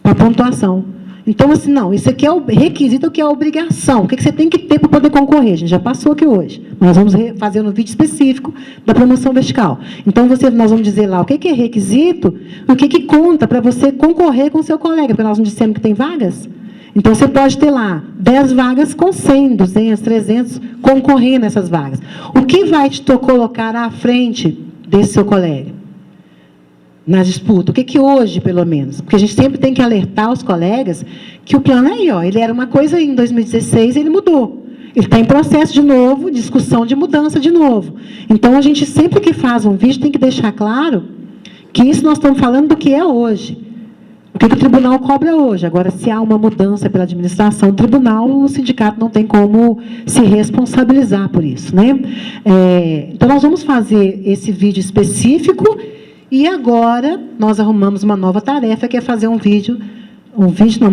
para pontuação. Então, assim, não, isso aqui é o requisito, que é a obrigação. O que você tem que ter para poder concorrer? A gente já passou aqui hoje. Nós vamos fazer um vídeo específico da promoção vertical. Então, nós vamos dizer lá o que é requisito, o que conta para você concorrer com o seu colega, porque nós não dissemos que tem vagas. Então, você pode ter lá 10 vagas com 100, 200, 300 concorrendo nessas vagas. O que vai te colocar à frente desse seu colega? Na disputa, o que hoje, pelo menos? Porque a gente sempre tem que alertar os colegas que o plano aí, ele era uma coisa em 2016, ele mudou. Ele está em processo de novo, discussão de mudança de novo. Então, a gente sempre que faz um vídeo tem que deixar claro que isso nós estamos falando do que é hoje. O que o tribunal cobra hoje. Agora, se há uma mudança pela administração do tribunal, o sindicato não tem como se responsabilizar por isso, né? Então, nós vamos fazer esse vídeo específico. E agora, nós arrumamos uma nova tarefa, que é fazer uma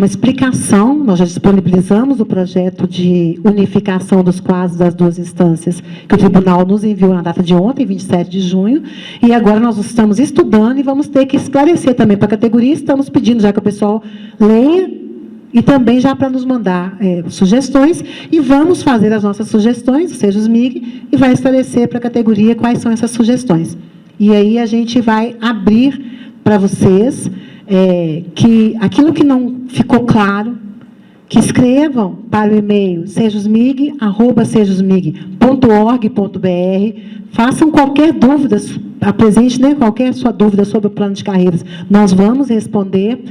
explicação. Nós já disponibilizamos o projeto de unificação dos quadros das duas instâncias, que o tribunal nos enviou na data de ontem, 27 de junho, e agora nós estamos estudando e vamos ter que esclarecer também para a categoria. Estamos pedindo já que o pessoal leia, e também já para nos mandar sugestões, e vamos fazer as nossas sugestões, ou seja, os MIG, e vai esclarecer para a categoria quais são essas sugestões. E aí a gente vai abrir para vocês que aquilo que não ficou claro, que escrevam para o e-mail sejusmig@sejusmig.org.br, façam qualquer dúvida apresente, né, qualquer sua dúvida sobre o plano de carreiras. Nós vamos responder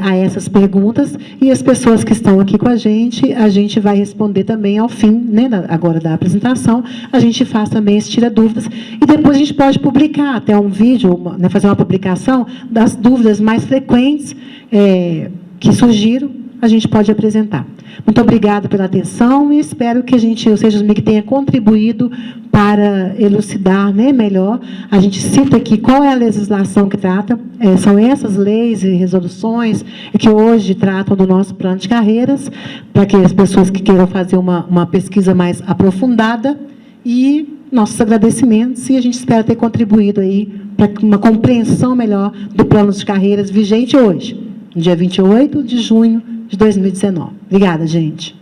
a essas perguntas, e as pessoas que estão aqui com a gente vai responder também ao fim, né, agora da apresentação. A gente faz também esse tira dúvidas, e depois a gente pode publicar até um vídeo, né, fazer uma publicação das dúvidas mais frequentes que surgiram, a gente pode apresentar. Muito obrigada pela atenção, e espero que o SEJUSMIG tenha contribuído para elucidar, né, melhor. A gente cita aqui qual é a legislação que trata, são essas leis e resoluções que hoje tratam do nosso plano de carreiras, para que as pessoas que queiram fazer uma pesquisa mais aprofundada, e nossos agradecimentos, e a gente espera ter contribuído aí para uma compreensão melhor do plano de carreiras vigente hoje, no dia 28 de junho de 2019. Obrigada, gente.